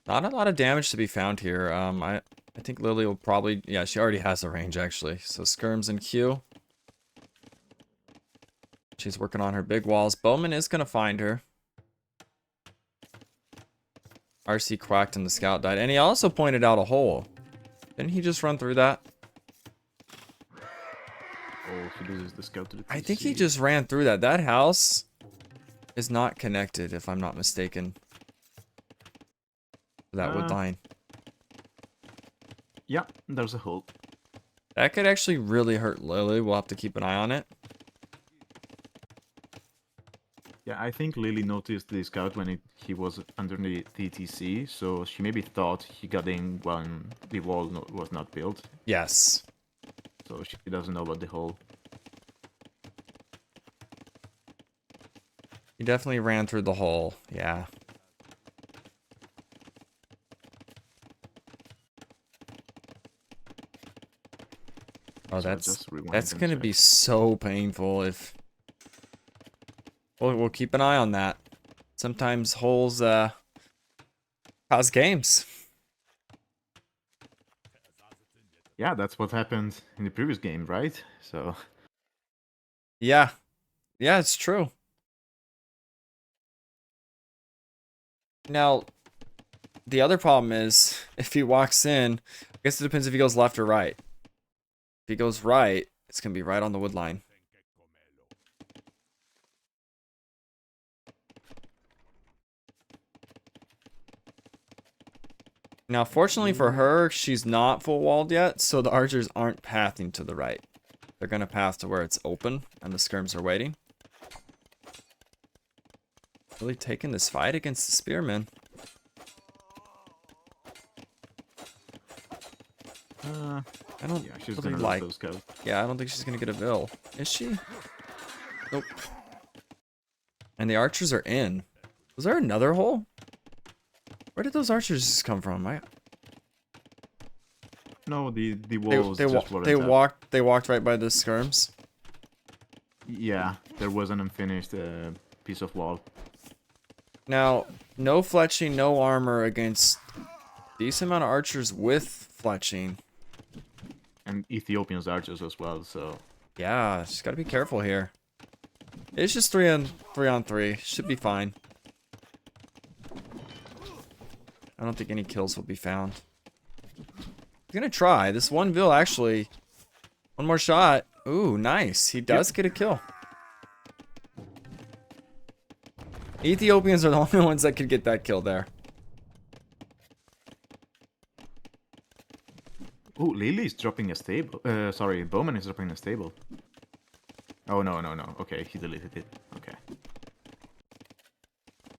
Not a lot of damage to be found here. I think Lily will probably... Yeah, she already has a range, actually. So skirms and Q. She's working on her big walls. Bowman is going to find her. RC quacked and the scout died. And he also pointed out a hole. Didn't he just run through that? oh, he loses the scout to the TC. I think he just ran through that. That house is not connected, if I'm not mistaken. That wood line. Yeah, there's a hole. That could actually really hurt Lily. We'll have to keep an eye on it. Yeah, I think Lily noticed the scout when he was underneath the TC, so she maybe thought he got in when the wall was not built. Yes. So she doesn't know about the hole. He definitely ran through the hole. Yeah. Oh, So that's just rewind and gonna check. be so painful if... We'll keep an eye on that. Sometimes holes cause games. Yeah, that's what happened in the previous game, right? So Yeah. Yeah, it's true. Now, the other problem is, if he walks in, I guess it depends if he goes left or right. If he goes right, it's going to be right on the wood line. Now, fortunately for her, she's not full walled yet, so the archers aren't pathing to the right. They're going to path to where it's open, and the skirms are waiting. Really taking this fight against the spearmen. I don't yeah, she's really gonna like... lose those scouts. Yeah, I don't think she's going to get a bill. Is she? Nope. And the archers are in. Was there another hole? Where did those archers just come from? No, the walls just weren't they up. walked right by the skirms. Yeah, there was an unfinished piece of wall. Now, no fletching, no armor against decent amount of archers with fletching. And Ethiopians archers as well, so Yeah, just gotta be careful here. It's just 3 on 3. Should be fine. I don't think any kills will be found. He's gonna try. This one Vil actually... One more shot. Ooh, nice. He does get a kill. Ethiopians are the only ones that could get that kill there. oh, Lily is dropping a stable. Sorry, Bowman is dropping a stable. Oh no. Okay, he deleted it. Okay.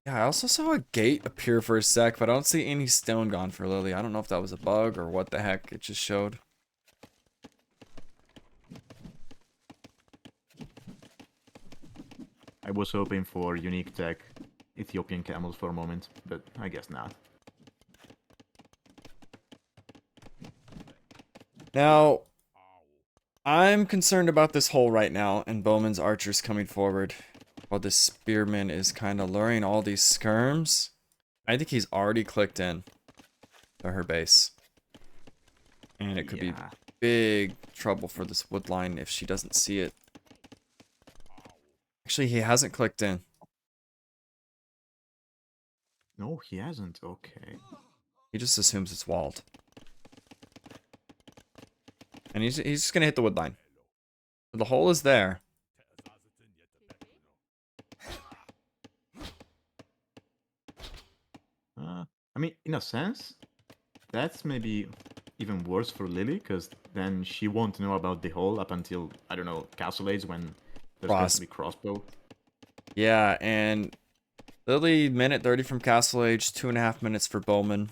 Yeah, I also saw a gate appear for a sec, but I don't see any stone gone for Lily. I don't know if that was a bug or what the heck it just showed. I was hoping for unique tech Ethiopian camels for a moment, but I guess not. Now, I'm concerned about this hole right now and Bowman's archers coming forward while this spearman is kind of luring all these skirms. I think he's already clicked in to her base. And it could be big trouble for this wood line if she doesn't see it. Actually, he hasn't clicked in. No, he hasn't. Okay. He just assumes it's walled. And he's just going to hit the wood line. So the hole is there. I mean, in a sense, that's maybe even worse for Lily, because then she won't know about the hole up until, I don't know, Castle Age when There's going to be crossbow. Yeah, and Lily, minute 30 from Castle Age, 2.5 minutes for Bowman.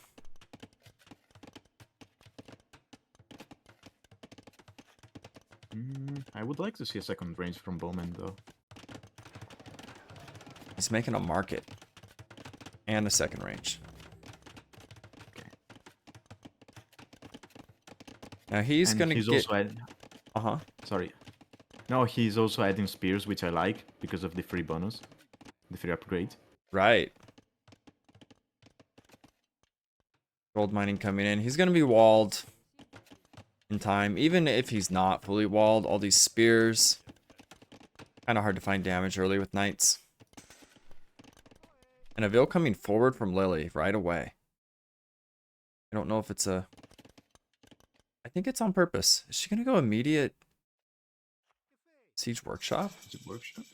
I would like to see a second range from Bowman, though. He's making a market. And a second range. Okay. Now he's And gonna he's get... also Sorry. No, he's also adding spears, which I like, because of the free bonus. The free upgrade. Right. Gold mining coming in. He's gonna be walled in time. Even if he's not fully walled, all these spears. Kind of hard to find damage early with knights. And a Vil coming forward from Lily right away. I don't know if it's a... I think it's on purpose. Is she gonna go immediate Siege Workshop? Is it workshop?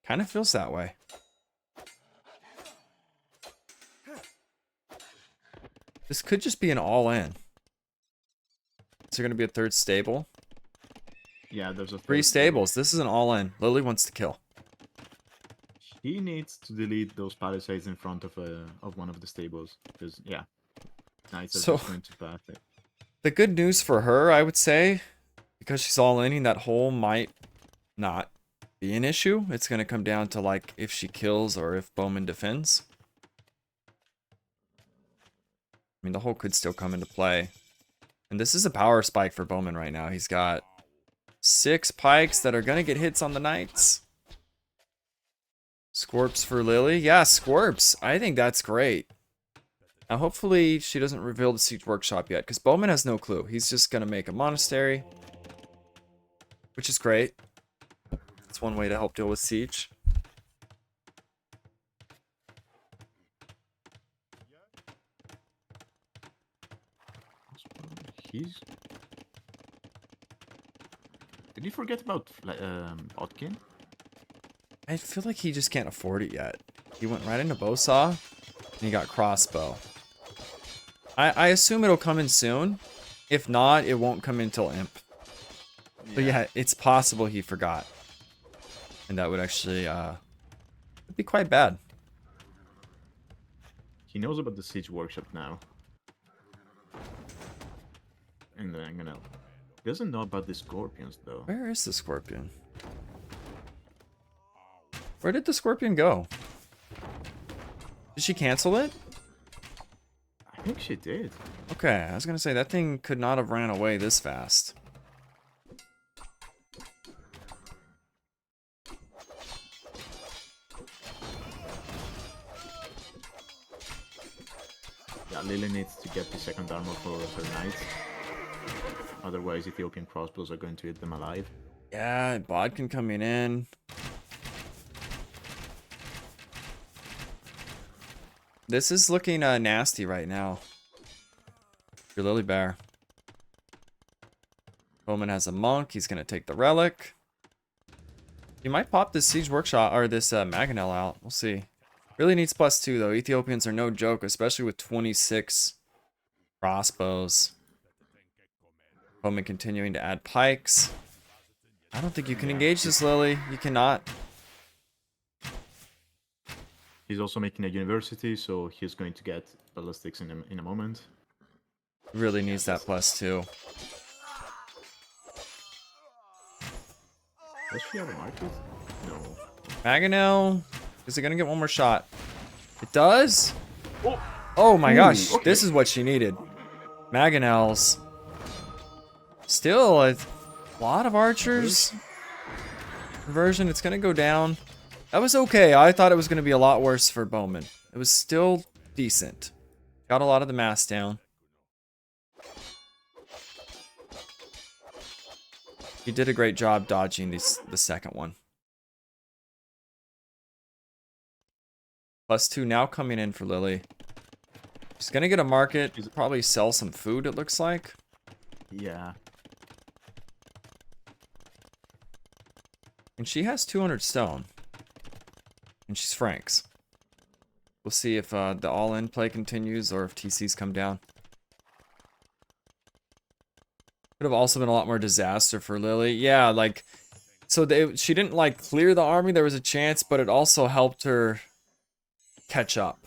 Kind of feels that way. This could just be an all-in. Is there going to be a third stable? Yeah, there's a Three third stables. This is an all-in. Lily wants to kill. He needs to delete those palisades in front of one of the stables. Because, yeah, knights are just going to pass it. The good news for her, I would say, because she's all-inning, that hole might not be an issue. It's going to come down to, like, if she kills or if Bowman defends. I mean, the hole could still come into play. And this is a power spike for Bowman right now. He's got 6 pikes that are going to get hits on the knights. Scorps for Lily. Yeah, Scorps. I think that's great. Now, hopefully, she doesn't reveal the Siege Workshop yet, because Bowman has no clue. He's just going to make a monastery, which is great. It's one way to help deal with Siege. Did you forget about Otkin? I feel like he just can't afford it yet. He went right into Bowsaw, and he got Crossbow. I assume it'll come in soon. If not, it won't come in till Imp. Yeah. But yeah, it's possible he forgot. And that would actually be quite bad. He knows about the Siege Workshop now. And then I'm gonna... He doesn't know about the Scorpions, though. Where is the Scorpion? Where did the Scorpion go? Did she cancel it? I think she did. Okay, I was gonna say, that thing could not have ran away this fast. Yeah, Lily needs to get the second armor for her knights. Otherwise, Ethiopian crossbows are going to eat them alive. Yeah, Bodkin coming in. This is looking nasty right now. Your LilyBear. Bowman has a monk. He's going to take the relic. He might pop this Siege Workshop or this Mangonel out. We'll see. Really needs +2 though. Ethiopians are no joke, especially with 26 crossbows. Bowman continuing to add pikes. I don't think you can engage this, Lily. You cannot. He's also making a university, so he's going to get ballistics in a moment. Really needs that +2. Does she have a market? No. Mangonel. Is it going to get one more shot? It does? Oh my gosh. Okay. This is what she needed. Mangonels. Still a lot of archers. Conversion. It's going to go down. That was okay. I thought it was going to be a lot worse for Bowman. It was still decent. Got a lot of the mass down. He did a great job dodging the second one. +2 now coming in for Lily. She's going to get a market. Probably sell some food, it looks like. Yeah. And she has 200 stone. And she's Franks. We'll see if the all-in play continues or if TCs come down. Could have also been a lot more disaster for Lily. Yeah, like, so she didn't like clear the army. There was a chance, but it also helped her catch up.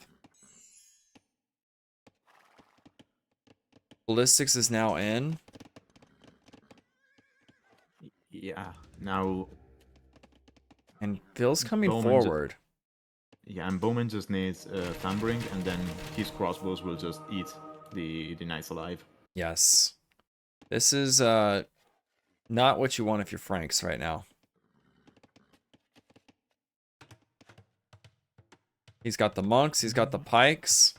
Ballistics is now in. Yeah. Now. And Phil's coming Bowman forward. Yeah, and Bowman just needs Thundering, and then his crossbows will just eat the knights alive. Yes. This is not what you want if you're Franks right now. He's got the monks, he's got the pikes.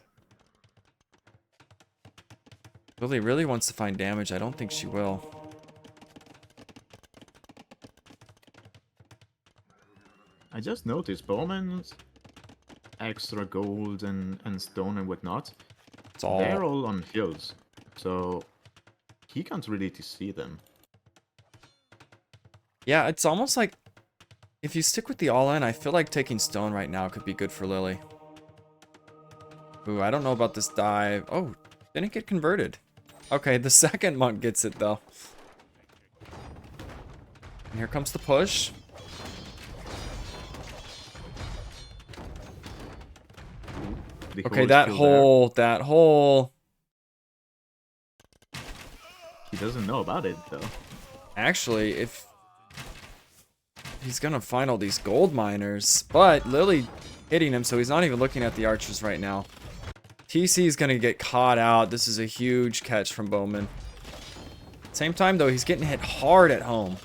Lily really wants to find damage. I don't think she will. I just noticed Bowman's extra gold and stone and whatnot. They're all on hills, so he can't really see them. Yeah, it's almost like if you stick with the all-in, I feel like taking stone right now could be good for Lily. Ooh, I don't know about this dive. Oh, didn't get converted. Okay, the second monk gets it though. And here comes the push. Okay, that hole. He doesn't know about it though. Actually, if he's gonna find all these gold miners, but Lily hitting him, so he's not even looking at the archers right now. TC is gonna get caught out. This is a huge catch from Bowman. Same time though, he's getting hit hard at home.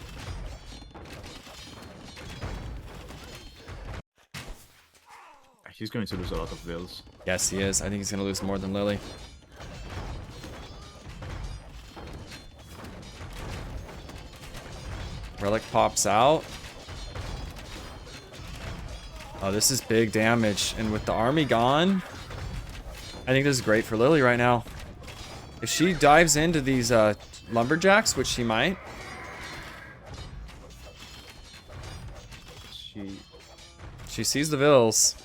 He's going to lose a lot of vills. Yes, he is. I think he's gonna lose more than Lily. Relic pops out. Oh, this is big damage. And with the army gone, I think this is great for Lily right now. If she dives into these lumberjacks, which she might. She sees the vills.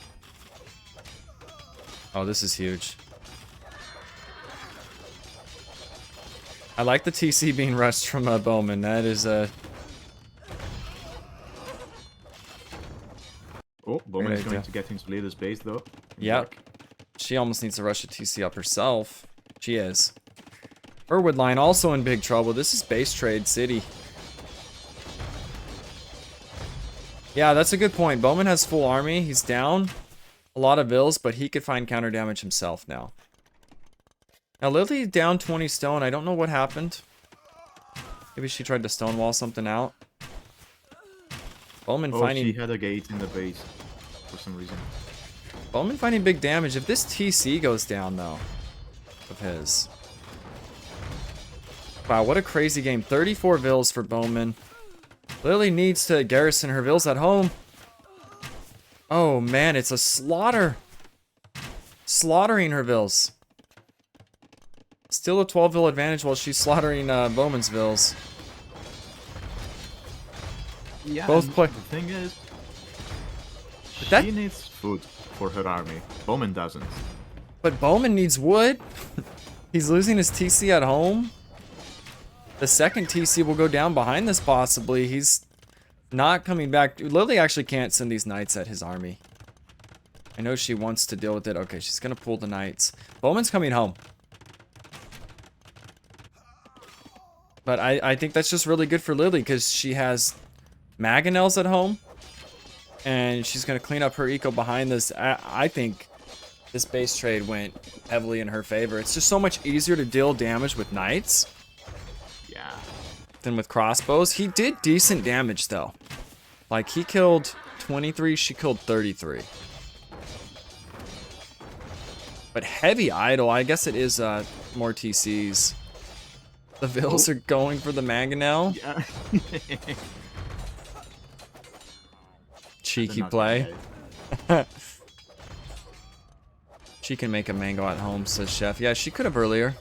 Oh, this is huge. I like the TC being rushed from Bowman. That is a... Oh, Bowman is going to get into Lily's base though. Yep. She almost needs to rush the TC up herself. She is. Irwood line also in big trouble. This is base trade city. Yeah, that's a good point. Bowman has full army. He's down a lot of vills, but he could find counter damage himself now. Now Lily down 20 stone. I don't know what happened. Maybe she tried to stonewall something out. Bowman finding... she had a gate in the base for some reason. Bowman finding big damage. If this TC goes down though, of his. Wow, what a crazy game. 34 vills for Bowman. Lily needs to garrison her vills at home. Oh man, it's a slaughter. Slaughtering her vills. Still a 12 vill advantage while she's slaughtering Bowman's vills. Yeah, both play. The thing is, she needs food for her army. Bowman doesn't. But Bowman needs wood. He's losing his TC at home. The second TC will go down behind this possibly. He's not coming back. Lily actually can't send these knights at his army. I know she wants to deal with it. Okay, she's gonna pull the knights. Bowman's coming home. But I think that's just really good for Lily because she has mangonels at home. And she's going to clean up her eco behind this. I think this base trade went heavily in her favor. It's just so much easier to deal damage with knights. Yeah. Than with crossbows. He did decent damage though. Like he killed 23, she killed 33. But heavy idle, I guess it is more TCs. The vills are going for the mangonel. Yeah. Cheeky play. She can make a mango at home, says Chef. Yeah, she could have earlier.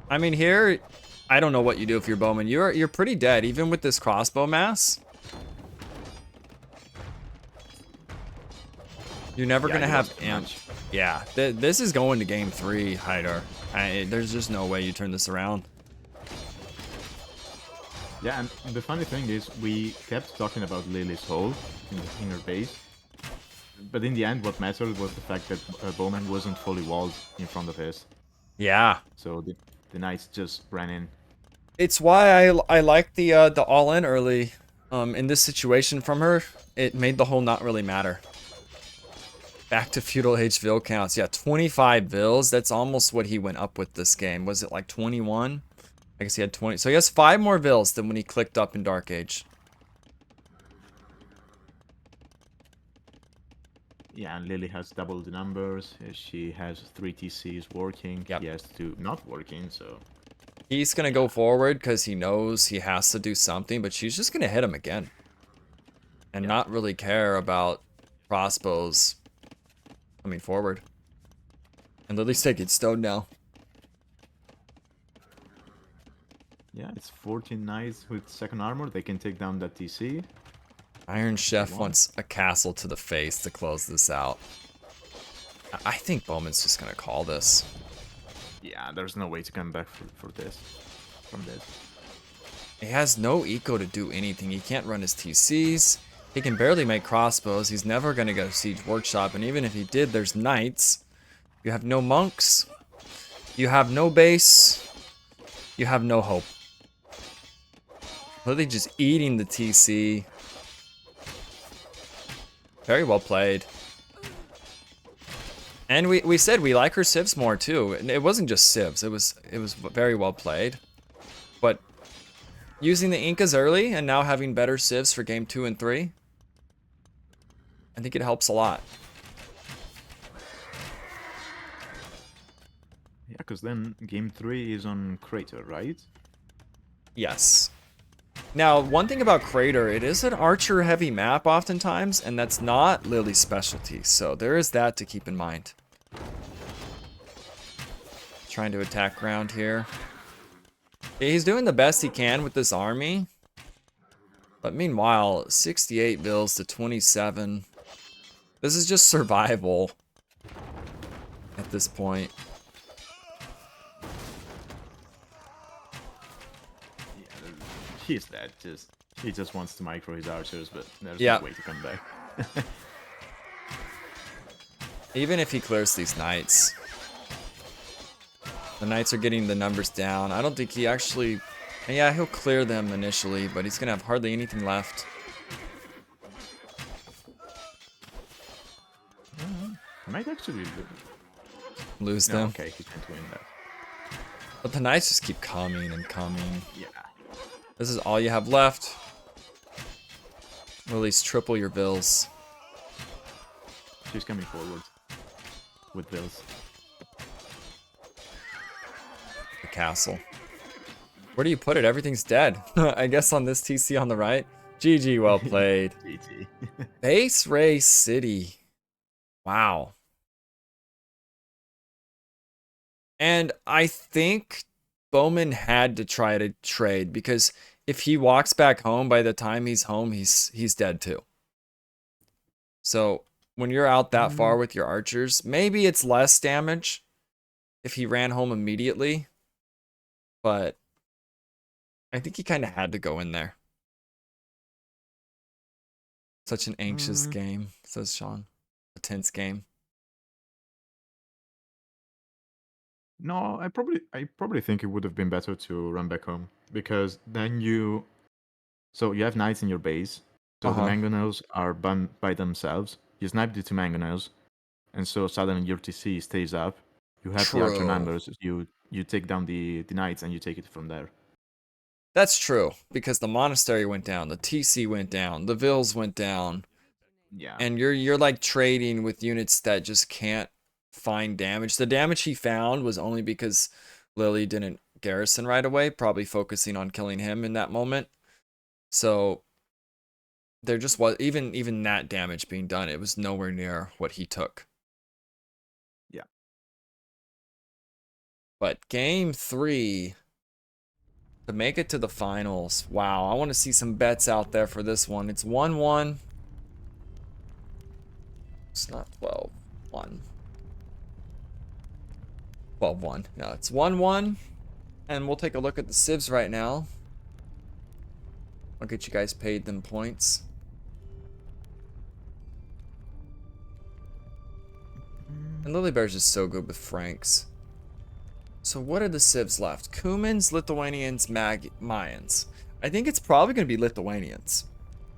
I mean, here, I don't know what you do if you're Bowman. You're pretty dead, even with this crossbow mass. You're never gonna have amp. Yeah, this is going to game 3, Hyder. There's just no way you turn this around. Yeah, and the funny thing is, we kept talking about Lily's hole in her base, but in the end, what mattered was the fact that Bowman wasn't fully walled in front of his. Yeah. So the knights just ran in. It's why I like the all-in early in this situation from her. It made the whole not really matter. Back to feudal age vill counts. Yeah, 25 vills. That's almost what he went up with this game. Was it like 21? I guess he had 20. So he has 5 more vills than when he clicked up in Dark Age. Yeah, and Lily has double the numbers. She has 3 TCs working. Yep. He has 2 not working, so... He's going to go forward because he knows he has to do something, but she's just going to hit him again. And not really care about crossbows coming forward. And Lily's taking stone now. Yeah, it's 14 knights with second armor. They can take down that TC. Iron Chef wants a castle to the face to close this out. I think Bowman's just going to call this. Yeah, there's no way to come back from this. He has no eco to do anything. He can't run his TCs. He can barely make crossbows. He's never going to go Siege Workshop. And even if he did, there's knights. You have no monks. You have no base. You have no hope. Lily just eating the TC. Very well played. And we said we like her civs more too. And it wasn't just civs. It was very well played. But using the Incas early and now having better civs for game 2 and 3, I think it helps a lot. Yeah, because then game 3 is on Crater, right? Yes. Now, one thing about Crater, it is an archer-heavy map oftentimes, and that's not Lily's specialty. So there is that to keep in mind. Trying to attack ground here. He's doing the best he can with this army. But meanwhile, 68 bills to 27. This is just survival at this point. Yeah, he's dead. He just wants to micro his archers, but there's Yeah. no way to come back. Even if he clears these knights. The knights are getting the numbers down. I don't think he actually... Yeah, he'll clear them initially, but he's going to have hardly anything left. Might actually Lose no, them. okay, he can't win that. But the knights just keep coming and coming. Yeah. This is all you have left. Or at least triple your bills. She's coming forward with bills. The castle. Where do you put it? Everything's dead. I guess on this TC on the right. GG, well played. GG. Base Race City. Wow. And I think Bowman had to try to trade because if he walks back home, by the time he's home, he's dead too. So when you're out that far with your archers, maybe it's less damage if he ran home immediately. But I think he kind of had to go in there. Such an anxious game, says Sean. A tense game. No, I probably think it would have been better to run back home because then you have knights in your base, so the mangonels are by themselves. You snipe the 2 mangonels, and so suddenly your TC stays up. You have the archer numbers. You take down the knights and you take it from there. That's true because the monastery went down, the TC went down, the vills went down. Yeah. And you're like trading with units that just can't find damage. The damage he found was only because Lily didn't garrison right away, probably focusing on killing him in that moment. So there just was even that damage being done, it was nowhere near what he took. Yeah. But game 3 to make it to the finals. Wow, I want to see some bets out there for this one. It's 1-1. It's not 12. 1. 12-1. No, it's 1-1. And we'll take a look at the civs right now. I'll get you guys paid them points. And LilyBear's just so good with Franks. So what are the civs left? Cumans, Lithuanians, Mayans. I think it's probably going to be Lithuanians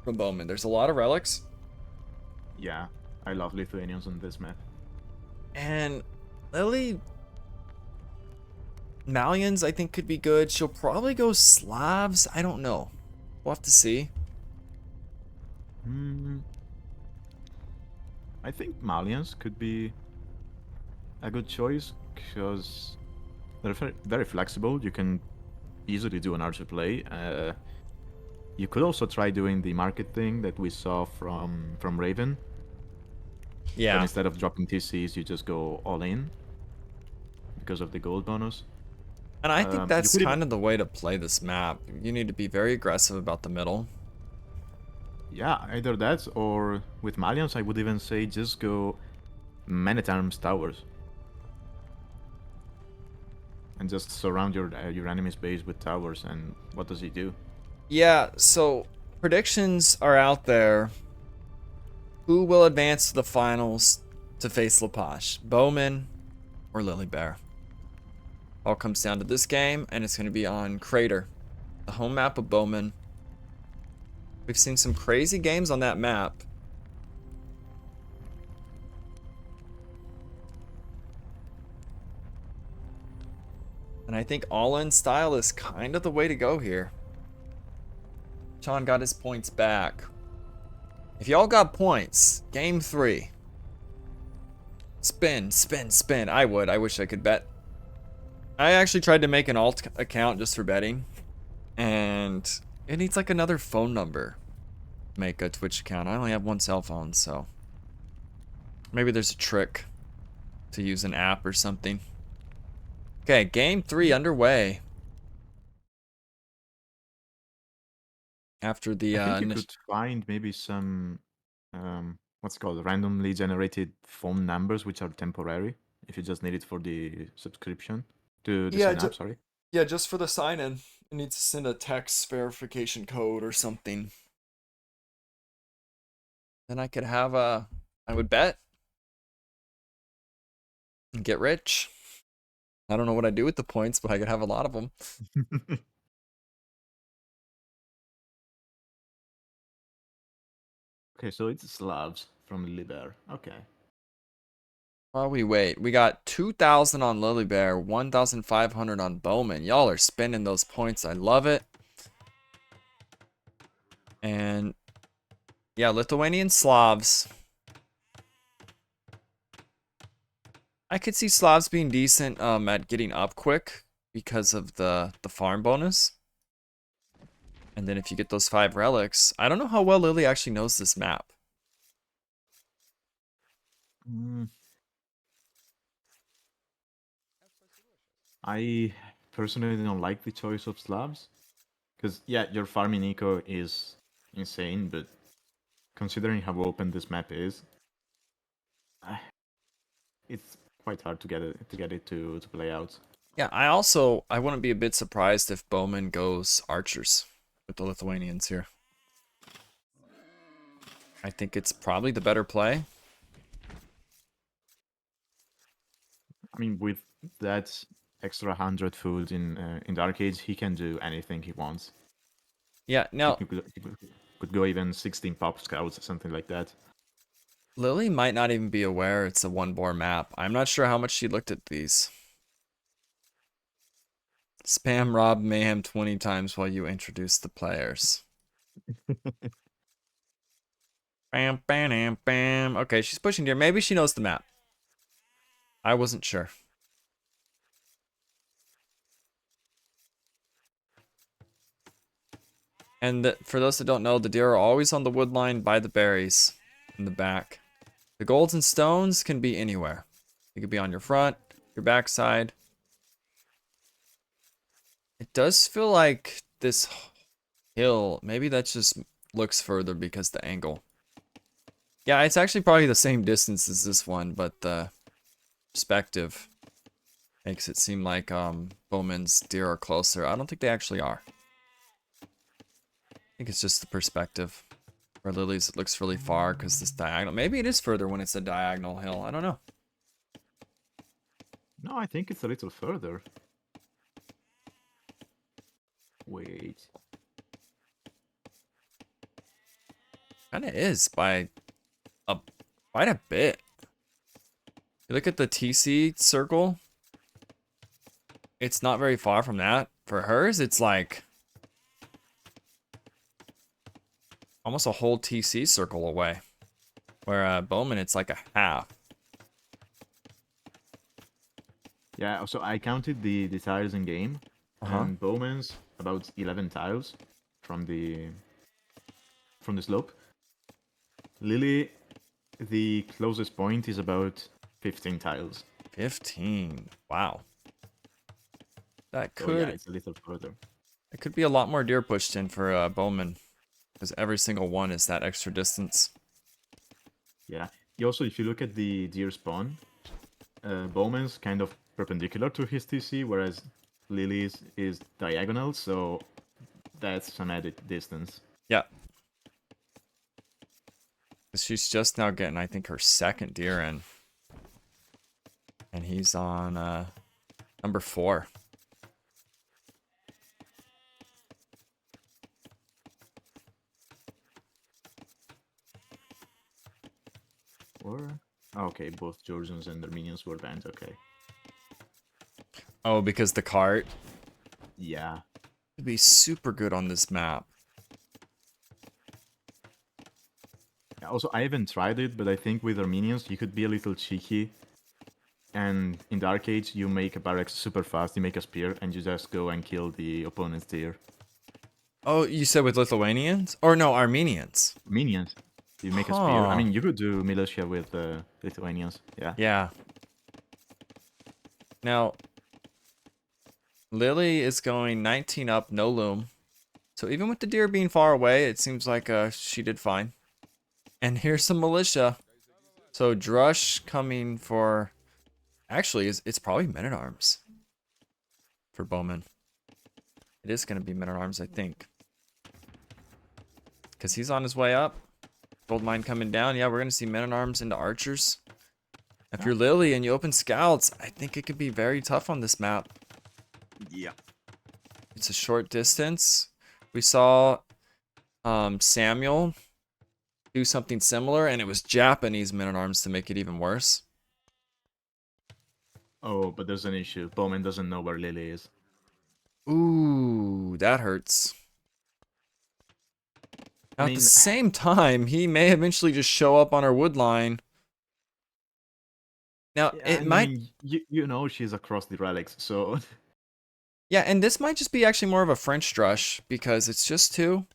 from Bowman. There's a lot of relics. Yeah, I love Lithuanians on this map. And Lily Malians, I think, could be good. She'll probably go Slavs. I don't know. We'll have to see. I think Malians could be a good choice because they're very flexible. You can easily do an archer play. You could also try doing the market thing that we saw from Raven. Yeah. But instead of dropping TCs, you just go all in because of the gold bonus. And I think that's even... kind of the way to play this map. You need to be very aggressive about the middle. Yeah, either that or with Malians, I would even say just go Man-at-Arms towers. And just surround your enemy's base with towers, and what does he do? Yeah, so predictions are out there. Who will advance to the finals to face Lepash? Bowman or LilyBear? All comes down to this game, and it's going to be on Crater, the home map of Bowman. We've seen some crazy games on that map. And I think all-in style is kind of the way to go here. Sean got his points back. If y'all got points, game 3. Spin, spin, spin. I would. I wish I could bet. I actually tried to make an alt account just for betting. And it needs like another phone number to make a Twitch account. I only have one cell phone, so maybe there's a trick to use an app or something. Okay, game 3 underway. After the I think you could find maybe some what's it called, randomly generated phone numbers which are temporary if you just need it for the subscription to sign up. Sorry. Yeah, just for the sign-in. It needs to send a text verification code or something. Then I could have a, I would bet and get rich. I don't know what I do with the points, but I could have a lot of them. Okay, so it's Slavs from LilyBear. Okay. While we wait, we got 2,000 on LilyBear, 1,500 on Bowman. Y'all are spending those points. I love it. And yeah, Lithuanian Slavs. I could see Slavs being decent at getting up quick because of the farm bonus. And then if you get those 5 relics, I don't know how well Lily actually knows this map. I personally don't like the choice of Slavs. Because, yeah, your farming eco is insane, but considering how open this map is, it's quite hard to get it to play out. Yeah, I wouldn't be a bit surprised if Bowman goes archers with the Lithuanians here. I think it's probably the better play. I mean, with that extra 100 food in the arcades, he can do anything he wants. Yeah, now He could go even 16 pop scouts or something like that. Lily might not even be aware it's a 1-bore map. I'm not sure how much she looked at these. Spam Rob Mayhem 20 times while you introduce the players. Bam, bam, bam, bam. Okay, she's pushing here. Maybe she knows the map. I wasn't sure. And for those that don't know, the deer are always on the wood line by the berries in the back. The golds and stones can be anywhere. It could be on your front, your backside. It does feel like this hill, maybe that just looks further because the angle. Yeah, it's actually probably the same distance as this one, but the perspective. Makes it seem like Bowman's deer are closer. I don't think they actually are. I think it's just the perspective. Where Lily's it looks really far because this diagonal. Maybe it is further when it's a diagonal hill. I don't know. No, I think it's a little further. Wait. Kind of is by quite a bit. You look at the TC circle. It's not very far from that. For hers, it's like almost a whole TC circle away. Where Bowman, it's like a half. Yeah, so I counted the tiles in game, and Bowman's about 11 tiles from the slope. Lily, the closest point is about 15 tiles. 15. Wow. That So yeah, could it's a little further. it could be a lot more deer pushed in for Bowman. Because every single one is that extra distance. Yeah. Also, if you look at the deer spawn, Bowman's kind of perpendicular to his TC, whereas Lily's is diagonal, so that's an added distance. Yeah. She's just now getting, I think, her second deer in. And he's on number 4. Okay, both Georgians and their minions were banned, okay. Oh, because the cart Yeah. would be super good on this map. Also, I haven't tried it, but I think with Armenians, you could be a little cheeky. And in the arcades, you make a barracks super fast, you make a spear, and you just go and kill the opponent's deer. Oh, you said with Lithuanians? Or no, Armenians. Minions. You make a spear. I mean, you could do militia with Lithuanians, yeah. Yeah. Now, Lily is going 19 up, no loom. So even with the deer being far away, it seems like she did fine. And here's some militia. So Drush coming for... Actually, it's probably men-at-arms for Bowman. It is going to be men-at-arms, I think. Because he's on his way up. Gold mine coming down. Yeah, we're going to see men-at-arms into archers. If you're Lily and you open scouts, I think it could be very tough on this map. Yeah. It's a short distance. We saw Samuel do something similar, and it was Japanese men-at-arms to make it even worse. Oh, but there's an issue. Bowman doesn't know where Lily is. Ooh, that hurts. Now, at the same time, he may eventually just show up on our wood line. Now, it might... mean, you know she's across the relics, so... Yeah, and this might just be actually more of a French drush, because it's just 2.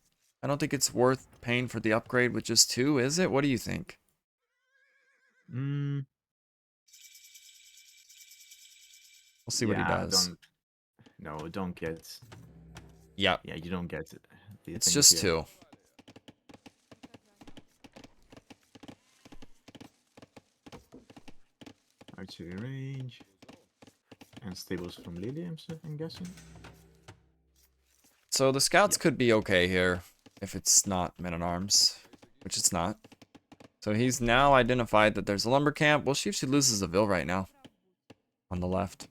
I don't think it's worth paying for the upgrade with just 2, is it? What do you think? We'll see what he does. Don't get... Yeah. Yeah, you don't get it. It's just 2. Archery range. And stables from Lily, I'm guessing. So the scouts could be okay here if it's not men-at-arms, which it's not. So he's now identified that there's a lumber camp. We'll see if she loses a Vil right now on the left.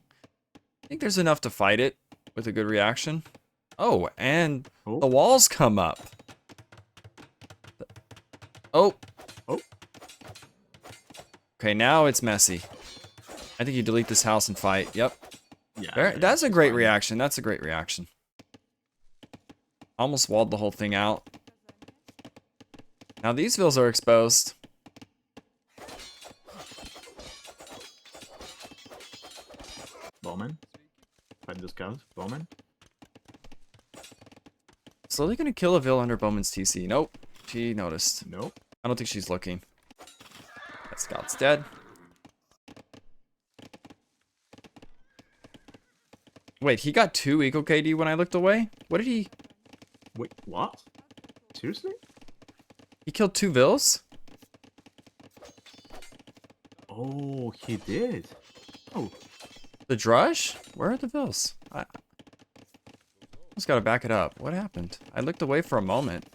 I think there's enough to fight it with a good reaction. Oh, and the walls come up. Oh. Okay, now it's messy. I think you delete this house and fight. Yep. Yeah, that's a great reaction. That's a great reaction. Almost walled the whole thing out. Now these Vils are exposed. Bowman. Find the scout. Bowman. Slowly gonna kill a Vil under Bowman's TC. Nope. She noticed. Nope. I don't think she's looking. That scout's dead. Wait, he got 2 eco KD when I looked away? What did he... Wait, what? Seriously? He killed 2 Vils? Oh, he did. Oh. The drush? Where are the vills? I just gotta back it up. What happened? I looked away for a moment.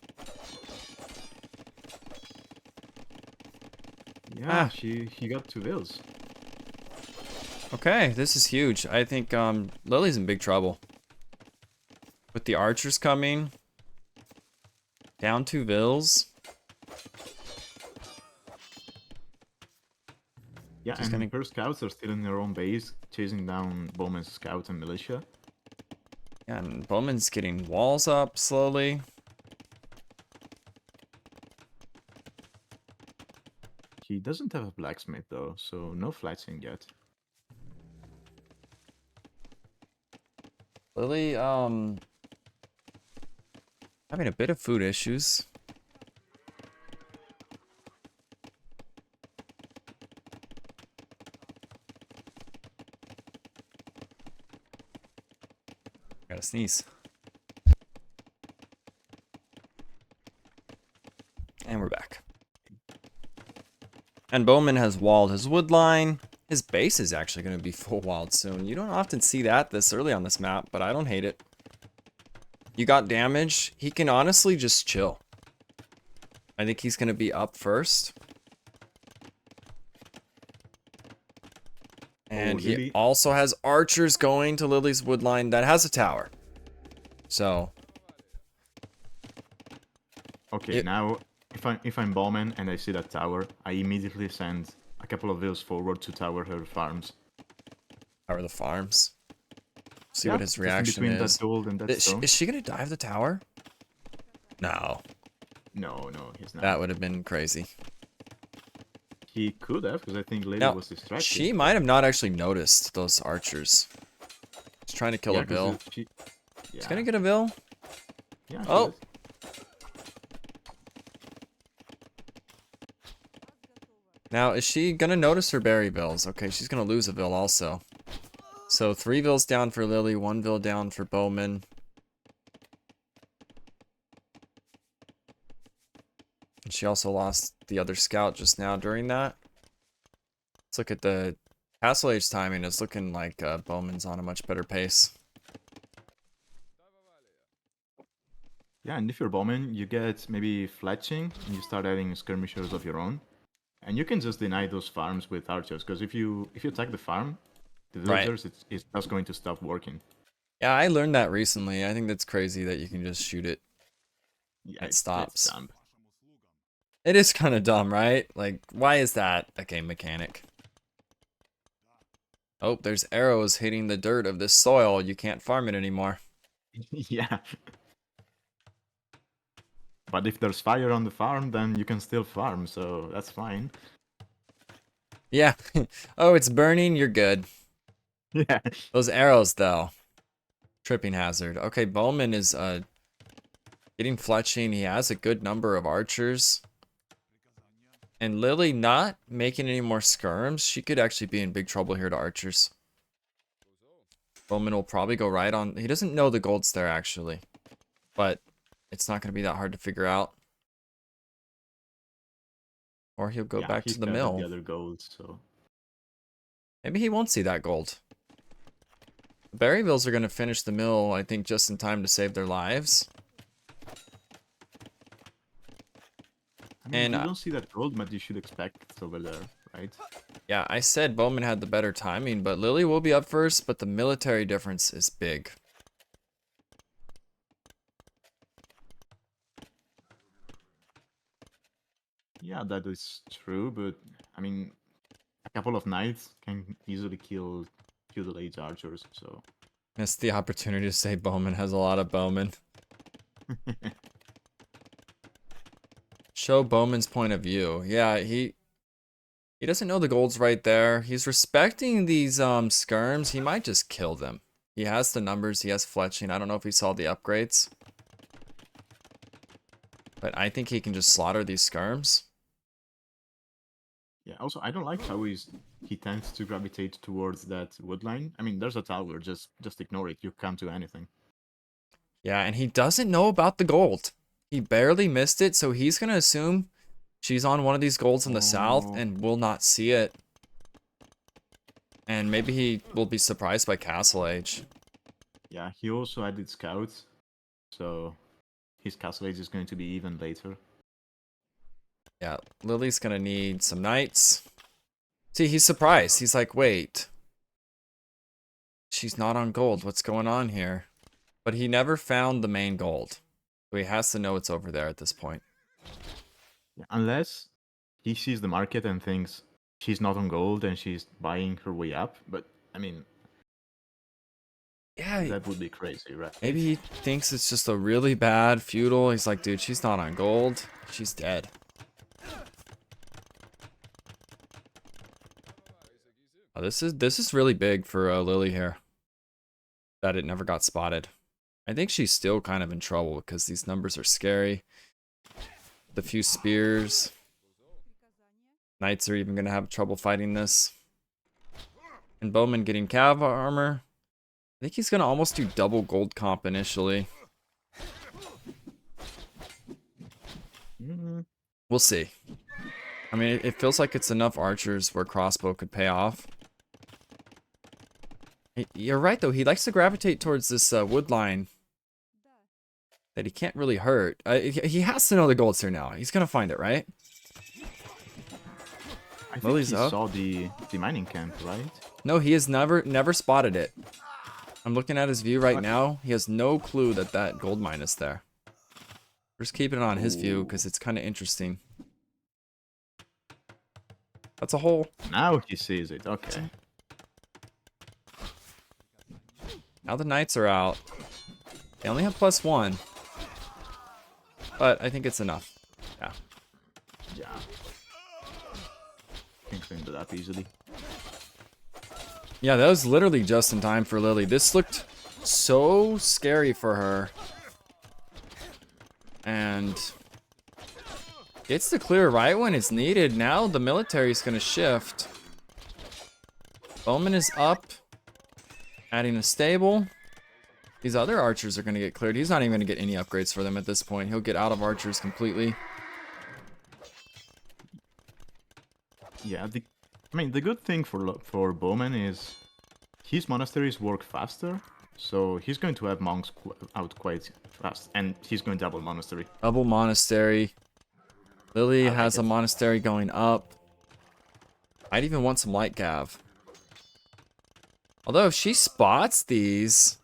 Yeah, he got 2 vills. Okay, this is huge. I think Lily's in big trouble. With the archers coming. Down 2 vills. Yeah, She's and gonna... her scouts are still in their own base, chasing down Bowman's scouts and militia. Yeah, and Bowman's getting walls up slowly. He doesn't have a blacksmith though, so no fletching yet. Lily, having a bit of food issues. Gotta sneeze. And we're back. And Bowman has walled his wood line. His base is actually going to be full walled soon. You don't often see that this early on this map, but I don't hate it. You got damage. He can honestly just chill. I think he's going to be up first. And he also has archers going to Lily's wood line that has a tower. So. Okay, now if I'm Bowman and I see that tower, I immediately send a couple of vills forward to tower her farms. Tower the farms. See what his reaction between is. That gold and that stone. Is she gonna dive the tower? No. No, he's not. That would have been crazy. He could have, because I think Lily was distracted. She might have not actually noticed those archers. She's trying to kill a vill. She's gonna get a vill. Yeah. Oh. Now, is she gonna notice her berry vills? Okay, she's gonna lose a vill also. So 3 vills down for Lily, 1 vill down for Bowman. And she also lost the other scout just now during that. Let's look at the Castle Age timing. It's looking like Bowman's on a much better pace. Yeah, and if you're Bowman, you get maybe fletching, and you start adding skirmishers of your own. And you can just deny those farms with archers, because if you attack the farm, the villagers, it's just going to stop working. Yeah, I learned that recently. I think that's crazy that you can just shoot it. Yeah, it stops. It's dumb. It is kind of dumb, right? Like, why is that a game mechanic? Oh, there's arrows hitting the dirt of this soil. You can't farm it anymore. Yeah. But if there's fire on the farm, then you can still farm, so that's fine. Yeah. Oh, it's burning. You're good. Yeah. Those arrows, though. Tripping hazard. Okay, Bowman is getting fletching. He has a good number of archers. And Lily not making any more skirms. She could actually be in big trouble here to archers. Bowman will probably go right on. He doesn't know the gold's there, actually. But it's not going to be that hard to figure out. Or he'll go back to the mill. The other gold, so. Maybe he won't see that gold. The Berryvilles are going to finish the mill, I think, just in time to save their lives. I mean, you don't see that gold, but you should expect it's over there, right? Yeah, I said Bowman had the better timing, but Lily will be up first, but the military difference is big. Yeah, that is true, but I mean, a couple of knights can easily kill the late archers, so. Missed the opportunity to say Bowman has a lot of bowmen. Show Bowman's point of view. Yeah, he doesn't know the gold's right there. He's respecting these skirms. He might just kill them. He has the numbers. He has fletching. I don't know if he saw the upgrades. But I think he can just slaughter these skirms. Yeah, also, I don't like how he tends to gravitate towards that wood line. I mean, there's a tower. Just ignore it. You can't do anything. Yeah, and he doesn't know about the gold. He barely missed it, so he's going to assume she's on one of these golds in the south and will not see it. And maybe he will be surprised by Castle Age. Yeah, he also added scouts, so his castle age is going to be even later. Yeah, Lily's gonna need some knights. See, he's surprised. He's like, wait. She's not on gold. What's going on here? But he never found the main gold. So he has to know it's over there at this point. Yeah, unless he sees the market and thinks she's not on gold and she's buying her way up. But, I mean, Yeah, that would be crazy, right? maybe he thinks it's just a really bad feudal. He's like, dude, she's not on gold. She's dead. Oh, this is really big for Lily here. That it never got spotted. I think she's still kind of in trouble because these numbers are scary. The few spears. Knights are even going to have trouble fighting this. And Bowman getting cav armor. I think he's going to almost do double gold comp initially. We'll see. I mean, it feels like it's enough archers where crossbow could pay off. You're right, though. He likes to gravitate towards this wood line that he can't really hurt. He has to know the gold's here now. He's going to find it, right? I think Lily's he up. saw the mining camp, right? No, he has never spotted it. I'm looking at his view right now. He has no clue that that gold mine is there. We're just keeping it on his view because it's kind of interesting. That's a hole. Now he sees it. Okay. Now the knights are out. They only have +1. But I think it's enough. Yeah. Yeah. Can clean that up easily. Yeah, that was literally just in time for Lily. This looked so scary for her. And gets the clear right when it's needed. Now the military's going to shift. Bowman is up. Adding a stable. These other archers are going to get cleared. He's not even going to get any upgrades for them at this point. He'll get out of archers completely. Yeah, I mean, the good thing for Bowman is his monasteries work faster, so he's going to have monks out quite fast, and he's going double monastery. Double monastery. Lily has a monastery going up. I'd even want some light gav. Although if she spots these...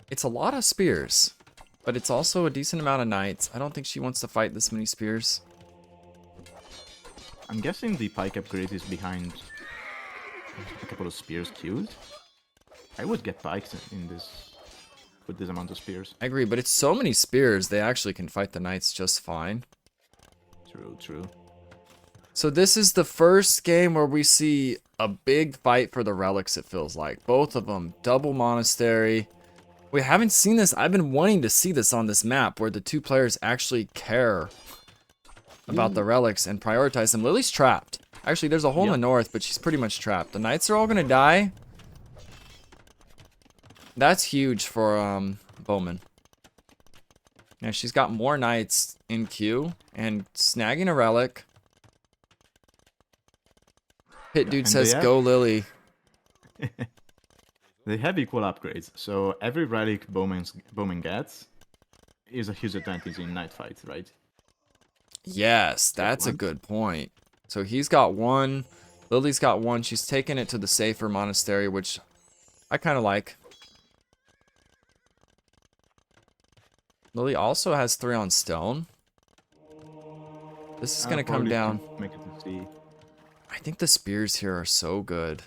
It's a lot of spears. But it's also a decent amount of knights. I don't think she wants to fight this many spears. I'm guessing the pike upgrade is behind a couple of spears queued. I would get pikes in this with this amount of spears. I agree, but it's so many spears, they actually can fight the knights just fine. True, true. So this is the first game where we see a big fight for the relics, it feels like. Both of them, double monastery. We haven't seen this. I've been wanting to see this on this map where the two players actually care about the relics and prioritize them. Lily's trapped. Actually, there's a hole in the north, but she's pretty much trapped. The knights are all going to die. That's huge for Bowman. Yeah, she's got more knights in queue and snagging a relic. Hit dude says, go Lily. They have equal upgrades, so every relic Bowman gets is a huge advantage in knight fights, right? Yes, that's a good point. So he's got one, Lily's got one. She's taking it to the safer monastery, which I kind of like. Lily also has 3 on stone. This is going to come down. Make it to see. I think the spears here are so good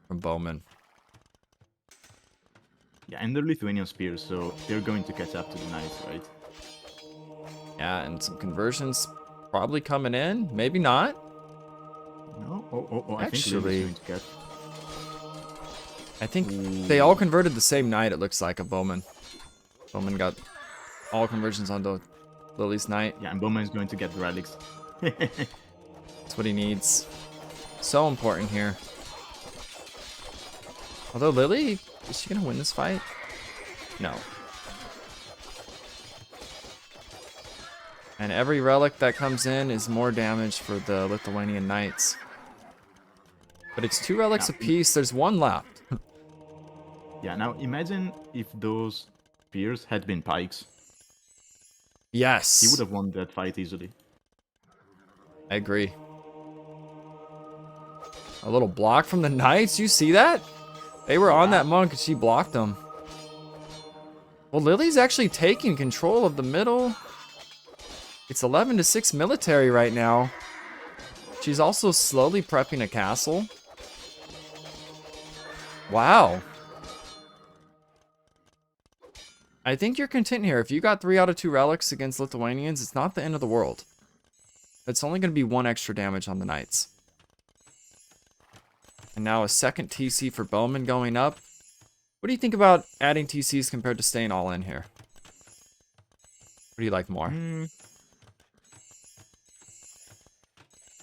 from Bowman. Yeah, and they're Lithuanian spears, so they're going to catch up to the knights, right? Yeah, and some conversions probably coming in. Maybe not. No? Oh, I Actually, think Lily's going to catch. I think they all converted the same night, it looks like, of Bowman. Bowman got all conversions onto Lily's knight. Yeah, and Bowman is going to get the relics. That's what he needs. So important here. Although Lily, is she going to win this fight? No. And every relic that comes in is more damage for the Lithuanian Knights. But it's 2 relics Now, apiece. There's 1 left. yeah, now imagine if those spears had been pikes. He would Yes, have won that fight easily. I agree. A little block from the Knights. You see that? They were on Yeah. that monk and she blocked them. Well, Lily's actually taking control of the middle. It's 11-6 military right now. She's also slowly prepping a castle. Wow. I think you're content here. If you got 3 out of 2 relics against Lithuanians, it's not the end of the world. It's only going to be 1 extra damage on the Knights. And now a second TC for Bowman going up. What do you think about adding TCs compared to staying all in here? What do you like more?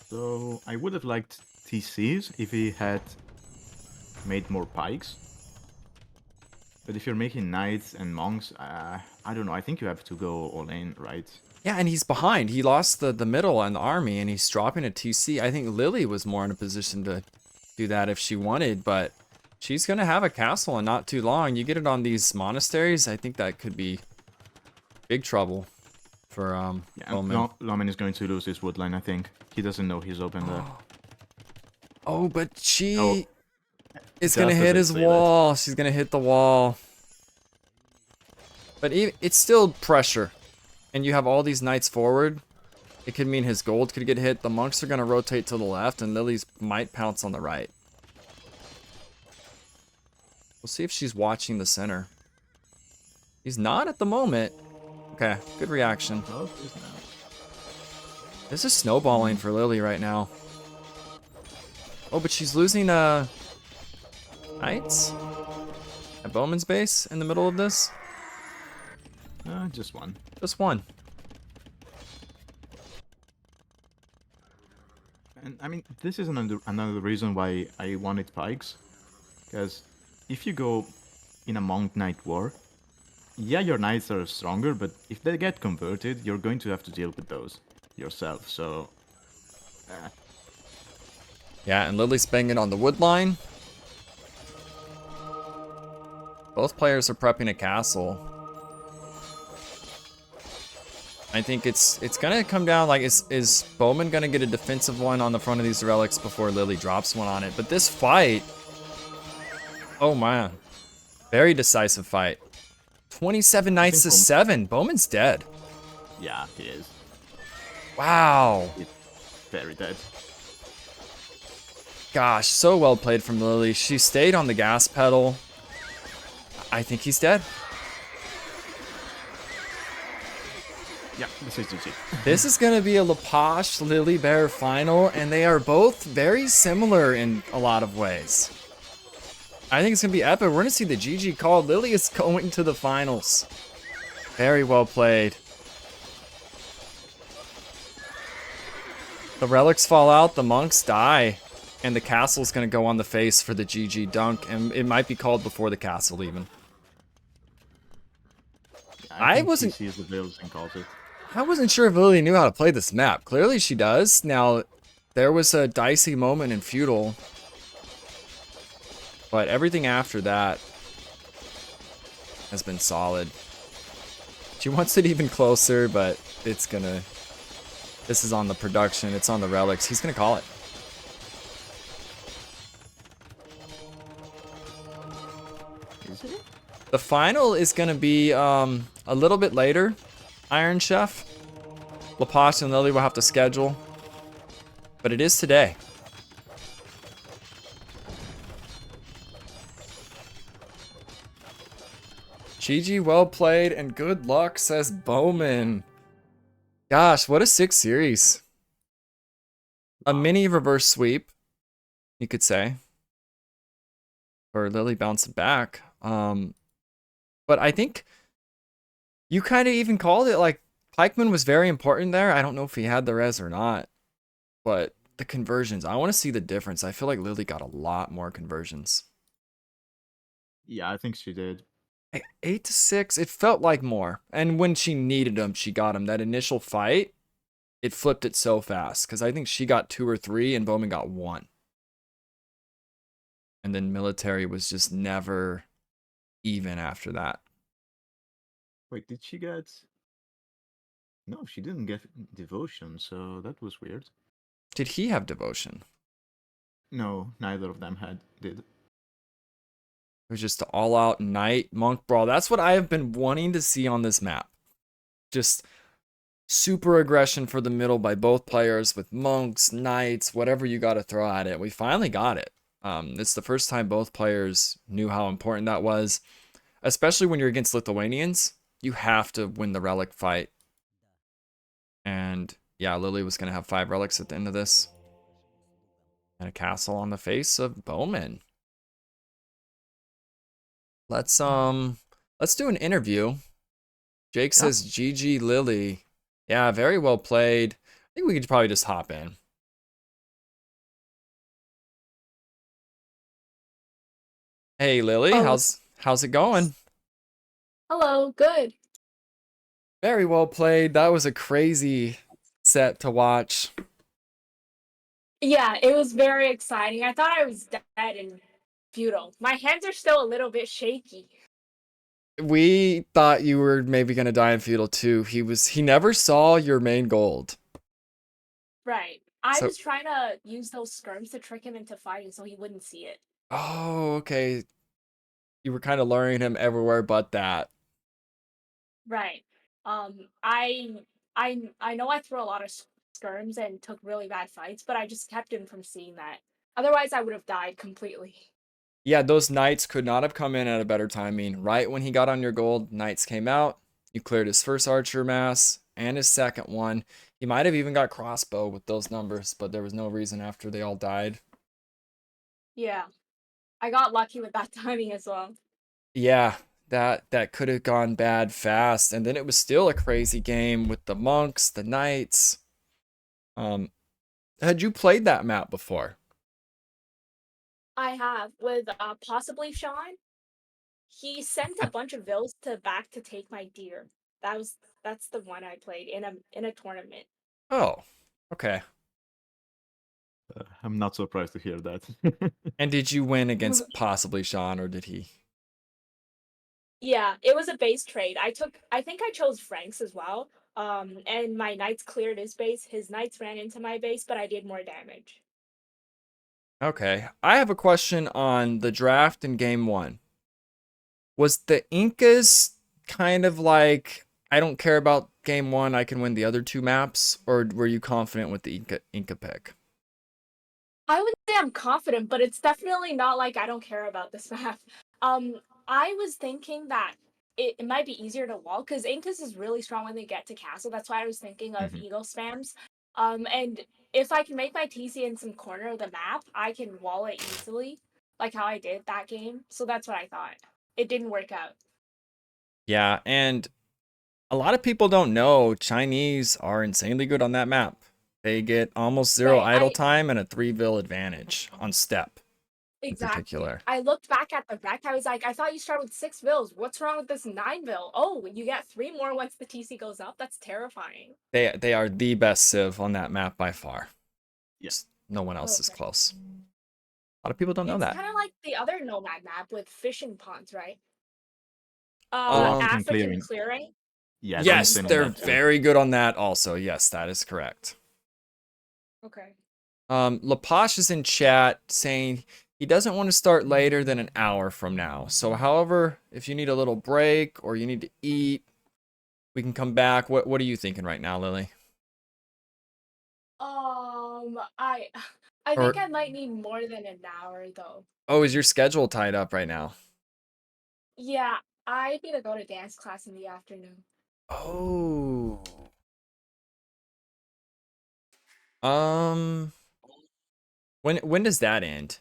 So I would have liked TCs if he had made more pikes. But if you're making knights and monks, I don't know. I think you have to go all in, right? Yeah, and he's behind. He lost the middle and the army, and he's dropping a TC. I think Lily was more in a position to do that if she wanted, but she's going to have a castle in not too long. You get it on these monasteries, I think that could be big trouble for Bowman. Loman is going to lose his wood line, I think. He doesn't know he's open there. Oh, but she Oh, is going to just as hit I his say that. wall. She's going to hit the wall. But it's still pressure. And you have all these knights forward. It could mean his gold could get hit. The monks are going to rotate to the left, and Lily's might pounce on the right. We'll see if she's watching the center. He's not at the moment. Okay, good reaction. Oh, he's not. This is snowballing for Lily right now. Oh, but she's losing knights at Bowman's base in the middle of this. Just one. Just 1. And I mean, this is another reason why I wanted pikes. Because if you go in a monk knight war, yeah, your knights are stronger, but if they get converted, you're going to have to deal with those yourself. So, Yeah, and Lily's banging on the wood line. Both players are prepping a castle. I think it's gonna come down like is Bowman gonna get a defensive one on the front of these relics before Lily drops one on it? But this fight, oh man, very decisive fight. 27 knights to 7. Bowman's dead. yeah, he is. Wow. He's very dead. Gosh, so well played from Lily. She stayed on the gas pedal. I think he's dead. Yeah, this is GG. This is going to be a Lepash LilyBear final, and they are both very similar in a lot of ways. I think it's going to be epic. We're going to see the GG call. Lily is going to the finals. Very well played. The relics fall out, the monks die, and the castle's going to go on the face for the GG dunk, and it might be called before the castle even. I wasn't. He sees the bills and calls it. I wasn't sure if Lily knew how to play this map. Clearly she does. Now, there was a dicey moment in Feudal, but everything after that has been solid. She wants it even closer, but it's gonna... This is on the production. It's on the relics. He's gonna call it. Is it? The final is gonna be a little bit later. Iron Chef. Lepash and Lily will have to schedule. But it is today. GG, well played, and good luck, says Bowman. Gosh, what a sick series. A mini reverse sweep, you could say. Or Lily bouncing back. But I think you kind of even called it, like, Pikeman was very important there. I don't know if he had the res or not. But the conversions, I want to see the difference. I feel like Lily got a lot more conversions. Yeah, I think she did. 8-6. It felt like more. And when she needed him, she got him. That initial fight, it flipped it so fast because I think she got 2 or 3 and Bowman got 1. And then military was just never even after that. Wait, did she get? No, she didn't get devotion, so that was weird. Did he have devotion? No, neither of them did. It was just the all out knight monk brawl. That's what I have been wanting to see on this map. Just super aggression for the middle by both players with monks, knights, whatever you got to throw at it. We finally got it. It's the first time both players knew how important that was, especially when you're against Lithuanians. You have to win the relic fight. And yeah, Lily was going to have 5 relics at the end of this. And a castle on the face of Bowman. Let's do an interview. Jake Yeah. says GG Lily. Yeah, very well played. I think we could probably just hop in. Hey Lily, Oh, how's it going? hello. Good. Very well played. That was a crazy set to watch. Yeah, it was very exciting. I thought I was dead and futile. My hands are still a little bit shaky. We thought you were maybe gonna die in feudal too. He never saw your main gold. Right. I So was trying to use those skirms to trick him into fighting so he wouldn't see it. oh, okay. You were kind of luring him everywhere but that. Right. I know I threw a lot of skirms and took really bad fights, but I just kept him from seeing that. Otherwise, I would have died completely. Yeah, those knights could not have come in at a better timing. Right when he got on your gold, knights came out. You cleared his first archer mass and his second one. He might have even got crossbow with those numbers, but there was no reason after they all died. Yeah. I got lucky with that timing as well. Yeah, that could have gone bad fast. And then it was still a crazy game with the monks, the knights. Um, had you played that map before? I have with possibly Sean. He sent a bunch of vills to back to take my deer. That's the one I played in a tournament. Oh, okay. I'm not surprised to hear that. And did you win against possibly Sean, or did he? Yeah, it was a base trade. I think I chose Frank's as well. And my knights cleared his base. His knights ran into my base, but I did more damage. Okay. I have a question on the draft in game 1. Was the Incas kind of like, I don't care about game 1, I can win the other 2 maps, or were you confident with the Inca pick? I would say I'm confident, but it's definitely not like I don't care about this map. Um, I was thinking that it might be easier to wall because Incas is really strong when they get to castle. That's why I was thinking of Mhm. eagle spams. And if I can make my TC in some corner of the map, I can wall it easily, like how I did that game. So that's what I thought. It didn't work out. Yeah, and a lot of people don't know Chinese are insanely good on that map. They get almost 0 Right. idle time and a 3 vil advantage on step in Exactly. particular. I looked back at the rec. I was like, I thought you start with 6 vills. What's wrong with this 9 vil? Oh, you get 3 more once the TC goes up. That's terrifying. They are the best civ on that map by far. Yeah. No one else is Okay. close. A lot of people don't know It's that. kind of like the other Nomad map with fishing ponds, right? Oh, African African clearing. clearing. Yeah, they're Yes, insane on they're that too. very good on that also. Yes, that is correct. Okay. Laposh is in chat saying he doesn't want to start later than an hour from now. So, however, if you need a little break or you need to eat, we can come back. What are you thinking right now, Lily? I I think Or I might need more than an hour though. oh, is your schedule tied up right now? Yeah, I need to go to dance class in the afternoon. Oh. Um, when does that end?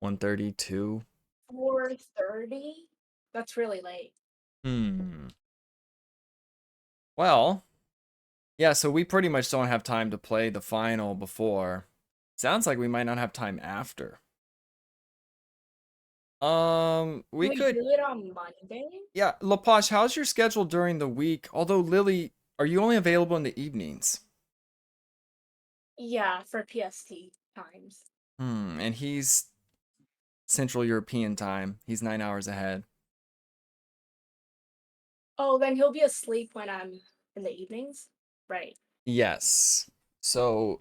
1:32. 4:30. That's really late. Hmm. Well, yeah, so we pretty much don't have time to play the final before. Sounds like we might not have time after. We Can we could. do it on Monday? Yeah, Laposh, how's your schedule during the week? Although Lily, are you only available in the evenings? Yeah, for PST times. And he's Central European time. He's 9 hours ahead. Oh, then he'll be asleep when I'm in the evenings? Right. Yes. So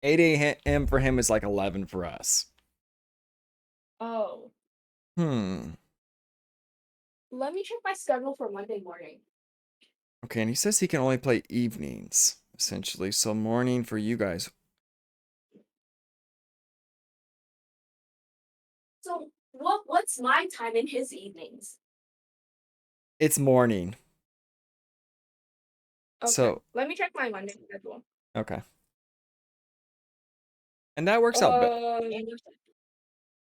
8 a.m. for him is like 11 for us. Oh. Hmm. Let me check my schedule for Monday morning. Okay, and he says he can only play evenings, essentially. So morning for you guys. So what's my time in his evenings? It's morning. Okay. So, Let me check my Monday schedule. okay. And that works out. But Um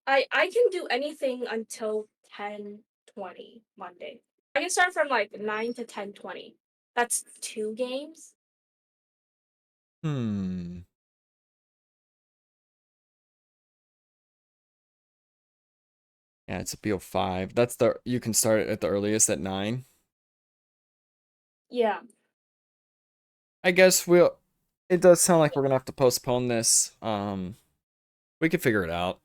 I can do anything until 10:20 Monday. I can start from like 9 to 10:20. That's 2 games. hmm. Yeah, it's a BO5. That's the you can start it at the earliest at 9. Yeah. I guess we'll it does sound like we're gonna have to postpone this. We could figure it out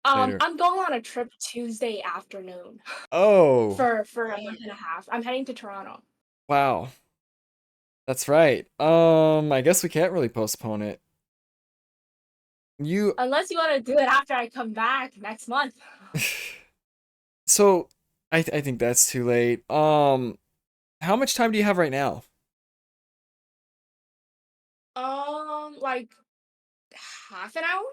later. I'm going on a trip Tuesday afternoon Oh, for a month and a half. I'm heading to Toronto. wow. That's right. I guess we can't really postpone it. You Unless you want to do it after I come back next month. so I think that's too late. How much time do you have right now? Like half an hour?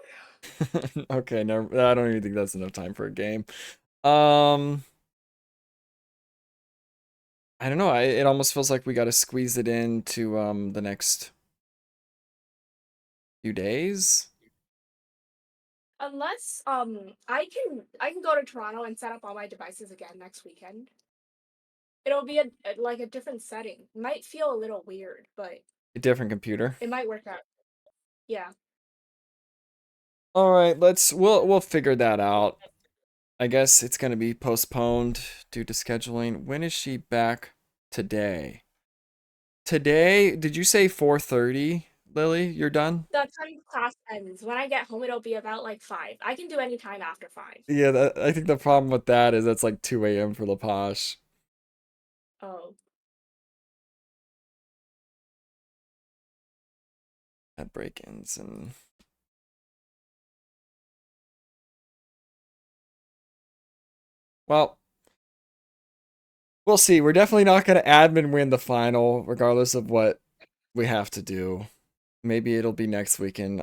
Okay, no, I don't even think that's enough time for a game. Um, I don't know. It almost feels like we got to squeeze it into the next few days. Unless I can go to Toronto and set up all my devices again next weekend. It'll be like a different setting. Might feel a little weird, but A different computer. it might work out. Yeah. All right, we'll figure that out. I guess it's gonna be postponed due to scheduling. When is she back today? Today, did you say 4:30, Lily? You're done? That's when class ends. When I get home, it'll be about like 5. I can do any time after 5. Yeah, I think the problem with that is that's like 2 a.m. for Laposh. Oh. At break-ins and well, we'll see. We're definitely not gonna admin win the final, regardless of what we have to do. Maybe it'll be next weekend.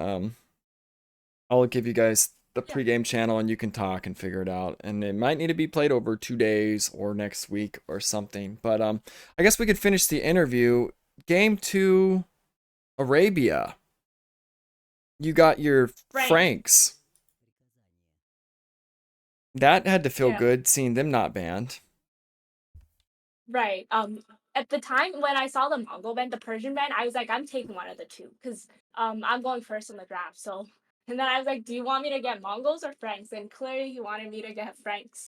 I'll give you guys the Yeah. pregame channel and you can talk and figure it out. And it might need to be played over 2 days or next week or something. But I guess we could finish the interview. Game 2, Arabia. You got your Frank. Franks. That had to feel Yeah. good seeing them not banned. Right. At the time when I saw the Mongol band, the Persian band, I was like, I'm taking one of the two because I'm going first in the draft. So, and then I was like, do you want me to get Mongols or Franks? And clearly, he wanted me to get Franks.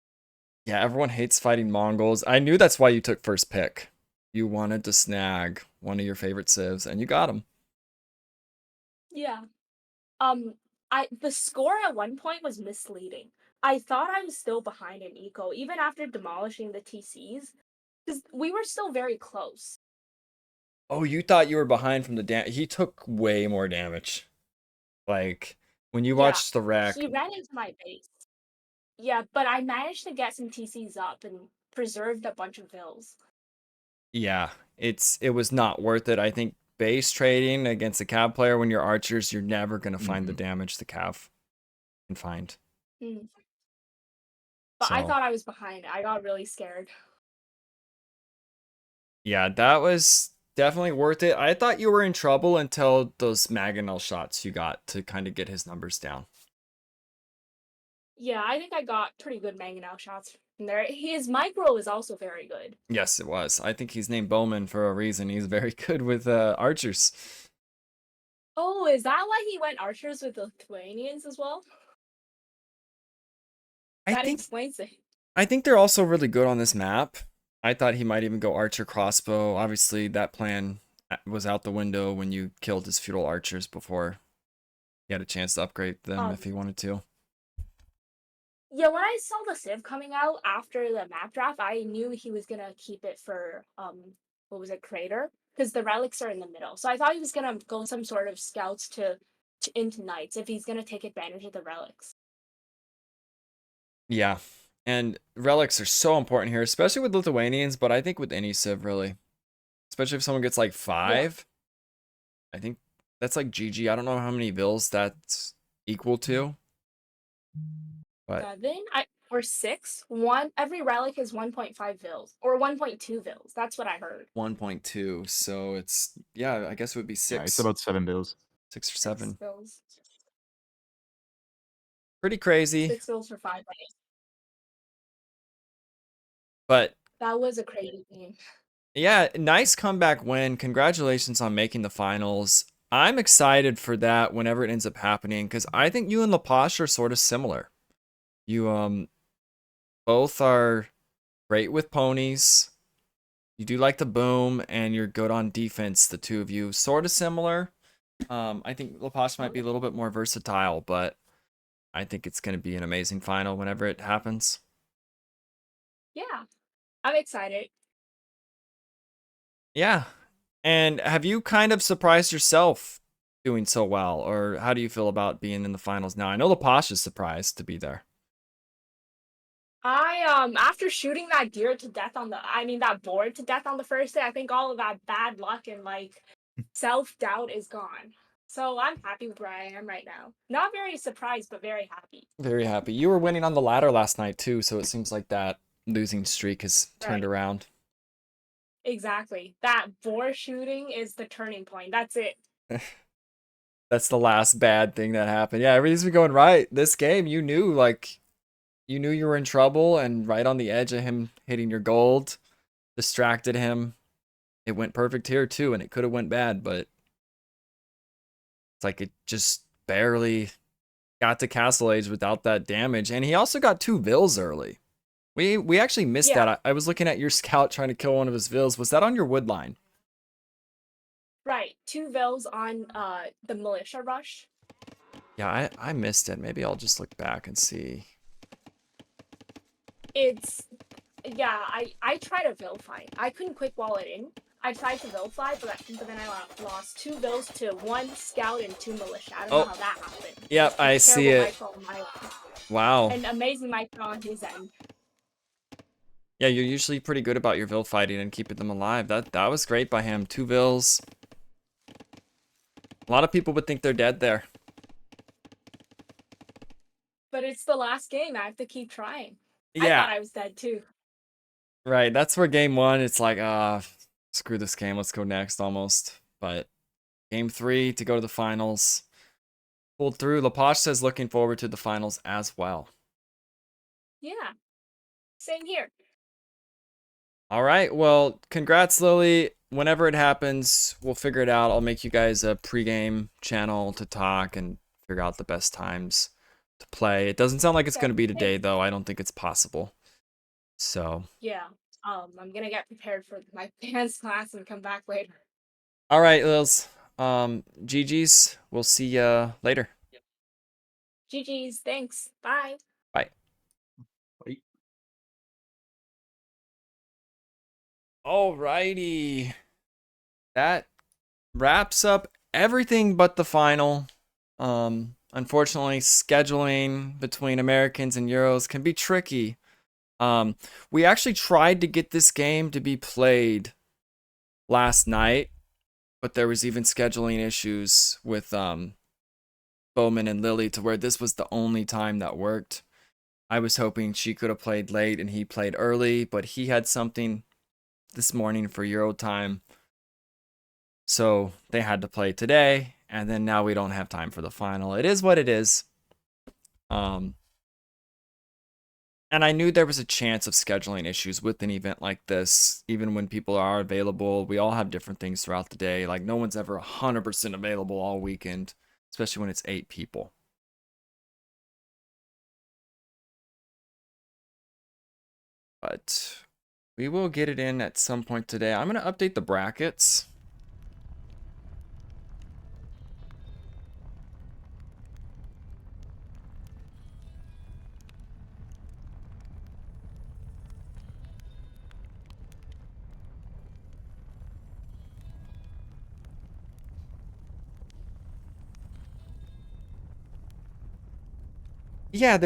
Yeah, everyone hates fighting Mongols. I knew that's why you took first pick. You wanted to snag one of your favorite civs, and you got him. Yeah. Um, I the score at one point was misleading. I thought I was still behind in eco, even after demolishing the TCs, because we were still very close. Oh, you thought you were behind from the damage. He took way more damage. Like, when you Yeah, watch the wreck, he ran into my base. Yeah, but I managed to get some TCs up and preserved a bunch of vills. yeah, it was not worth it. I think base trading against a cav player when you're archers, you're never gonna find the Mhm. damage the cav can find. Mm. But I So thought I was behind. I got really scared. yeah, that was definitely worth it. I thought you were in trouble until those Maganel shots you got to kind of get his numbers down. Yeah, I think I got pretty good mangonel shots from there. His micro is also very good. Yes, it was. I think he's named Bowman for a reason. He's very good with archers. Oh, is that why he went archers with the Lithuanians as well? I That think explains it. I think they're also really good on this map. I thought he might even go archer crossbow. Obviously, that plan was out the window when you killed his feudal archers before he had a chance to upgrade them if he Um, wanted to. yeah, when I saw the Civ coming out after the map draft, I knew he was gonna keep it for what was it, Crater? Because the relics are in the middle. So I thought he was gonna go some sort of scouts to into knights if he's gonna take advantage of the relics. Yeah. And relics are so important here, especially with Lithuanians, but I think with any civ really. Especially if someone gets like Yeah, 5. I think that's like GG. I don't know how many vills that's equal to, but 7 or 6. One every relic is 1.5 vils or 1.2 vils. That's what I heard. 1.2. So it's, yeah, I guess it would be Yeah, it's 6, about 7 bills. 6 or 6 7. vils. Pretty crazy, 6 vils for 5 days. but That was a crazy game. yeah, nice comeback win. Congratulations on making the finals. I'm excited for that whenever it ends up happening because I think you and Laposh are sort of similar. You both are great with ponies. You do like the boom, and you're good on defense. The two of you sort of similar. I think Laposh might be a little bit more versatile, but I think it's going to be an amazing final whenever it happens. Yeah, I'm excited. Yeah. And have you kind of surprised yourself doing so well, or how do you feel about being in the finals now? I know Laposh is surprised to be there. I after shooting that deer to death on the I mean that boar to death on the first day, I think all of that bad luck and like self-doubt is gone. So I'm happy with where I am right now. Not very surprised, but very happy. Very happy. You were winning on the ladder last night too, so it seems like that losing streak has turned Right. around. Exactly. That boar shooting is the turning point. That's it. That's the last bad thing that happened. Yeah, everything's been going right. This game, you knew you were in trouble, and right on the edge of him hitting your gold, distracted him. It went perfect here too, and it could have went bad, but it's like it just barely got to Castle Age without that damage. And he also got 2 vills early. We actually missed Yeah, that. I was looking at your scout trying to kill one of his vills. Was that on your wood line? right. 2 vils on the militia rush. Yeah, I missed it. Maybe I'll just look back and see. It's yeah, I tried a vilify. I couldn't quick wall it in. I tried to vilify, but then I lost 2 vils to 1 scout and 2 militia. I don't know Oh, how that happened. yep, I see Terrible it. micro on my end. Wow. And amazing micro on his end. Yeah, you're usually pretty good about your vill fighting and keeping them alive. That was great by him. 2 vills. A lot of people would think they're dead there. But it's the last game. I have to keep trying. I Yeah, thought I was dead too. right. That's where game 1, it's like, screw this game. Let's go next almost. But game 3 to go to the finals. Pulled through. Laposh says looking forward to the finals as well. Yeah. Same here. All right. Well, congrats, Lily. Whenever it happens, we'll figure it out. I'll make you guys a pregame channel to talk and figure out the best times to play. It doesn't sound like it's going Okay. to be today, Thanks. though. I don't think it's possible. So, Yeah. I'm gonna get prepared for my dance class and come back later. all right, Lils. GG's. We'll see ya later. GG's. Thanks. Bye. Bye. Bye. Alrighty. That wraps up everything but the final. Unfortunately, scheduling between Americans and Euros can be tricky. We actually tried to get this game to be played last night, but there was even scheduling issues with Bowman and Lily to where this was the only time that worked. I was hoping she could have played late and he played early, but he had something this morning for Euro time. So they had to play today, and then now we don't have time for the final. It is what it is. And I knew there was a chance of scheduling issues with an event like this, even when people are available. We all have different things throughout the day. Like, no one's ever 100% available all weekend, especially when it's 8 people. but we will get it in at some point today. I'm going to update the brackets. Yeah,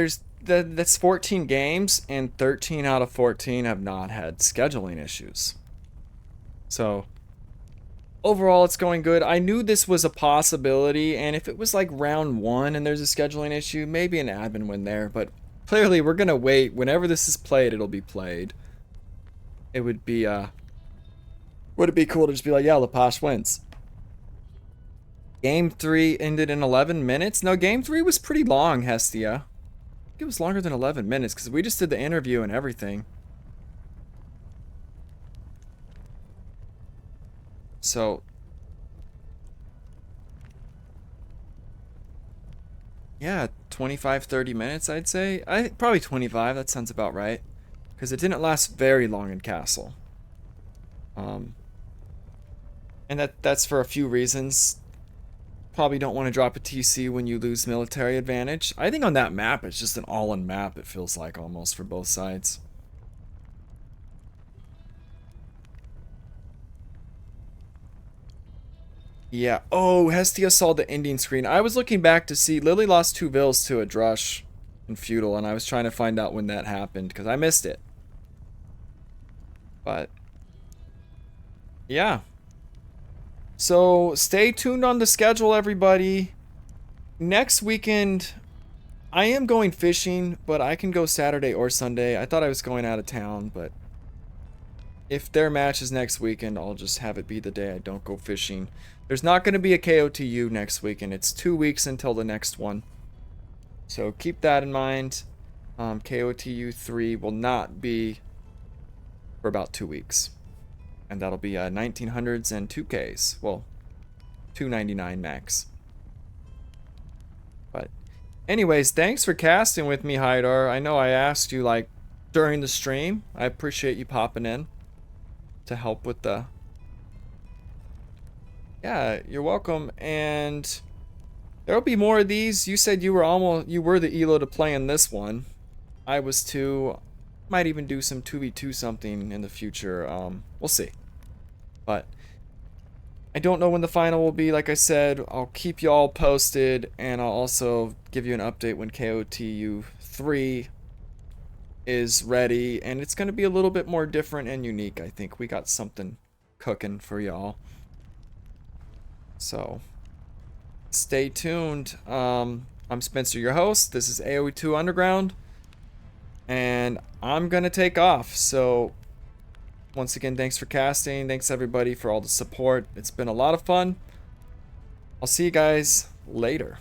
that's 14 games, and 13 out of 14 have not had scheduling issues. So overall, it's going good. I knew this was a possibility, and if it was like round 1 and there's a scheduling issue, maybe an admin win there. But clearly, we're gonna wait. Whenever this is played, it'll be played. It would be cool to just be like, yeah, Lapash wins. Game 3 ended in 11 minutes. No, game 3 was pretty long, Hestia. It was longer than 11 minutes because we just did the interview and everything. So, yeah, 25, 30 minutes, I'd say. Probably 25, that sounds about right. Because it didn't last very long in Castle. And that's for a few reasons. Probably don't want to drop a TC when you lose military advantage. I think on that map, it's just an all-in map, it feels like, almost, for both sides. Yeah. Oh, Hestia saw the ending screen. I was looking back to see Lily lost 2 vills to a Drush in Feudal, and I was trying to find out when that happened, because I missed it. But, yeah. So, stay tuned on the schedule, everybody. Next weekend, I am going fishing, but I can go Saturday or Sunday. I thought I was going out of town, but if their match is next weekend, I'll just have it be the day I don't go fishing. There's not going to be a KOTU next weekend. It's 2 weeks until the next one. So keep that in mind. KOTU 3 will not be for about 2 weeks. And that'll be 1900s and 2Ks. Well, 299 max. But anyways, thanks for casting with me, Haidar. I know I asked you like during the stream. I appreciate you popping in to help with the... Yeah, you're welcome. And there'll be more of these. You said you were the elo to play in this one. I was too. Might even do some 2v2 something in the future. We'll see. But I don't know when the final will be. Like I said, I'll keep you all posted, and I'll also give you an update when KOTU 3 is ready, and it's going to be a little bit more different and unique. I think we got something cooking for y'all. So stay tuned. I'm Spencer, your host. This is AoE2 Underground, and I'm gonna take off. So once again, thanks for casting. Thanks everybody for all the support. It's been a lot of fun. I'll see you guys later.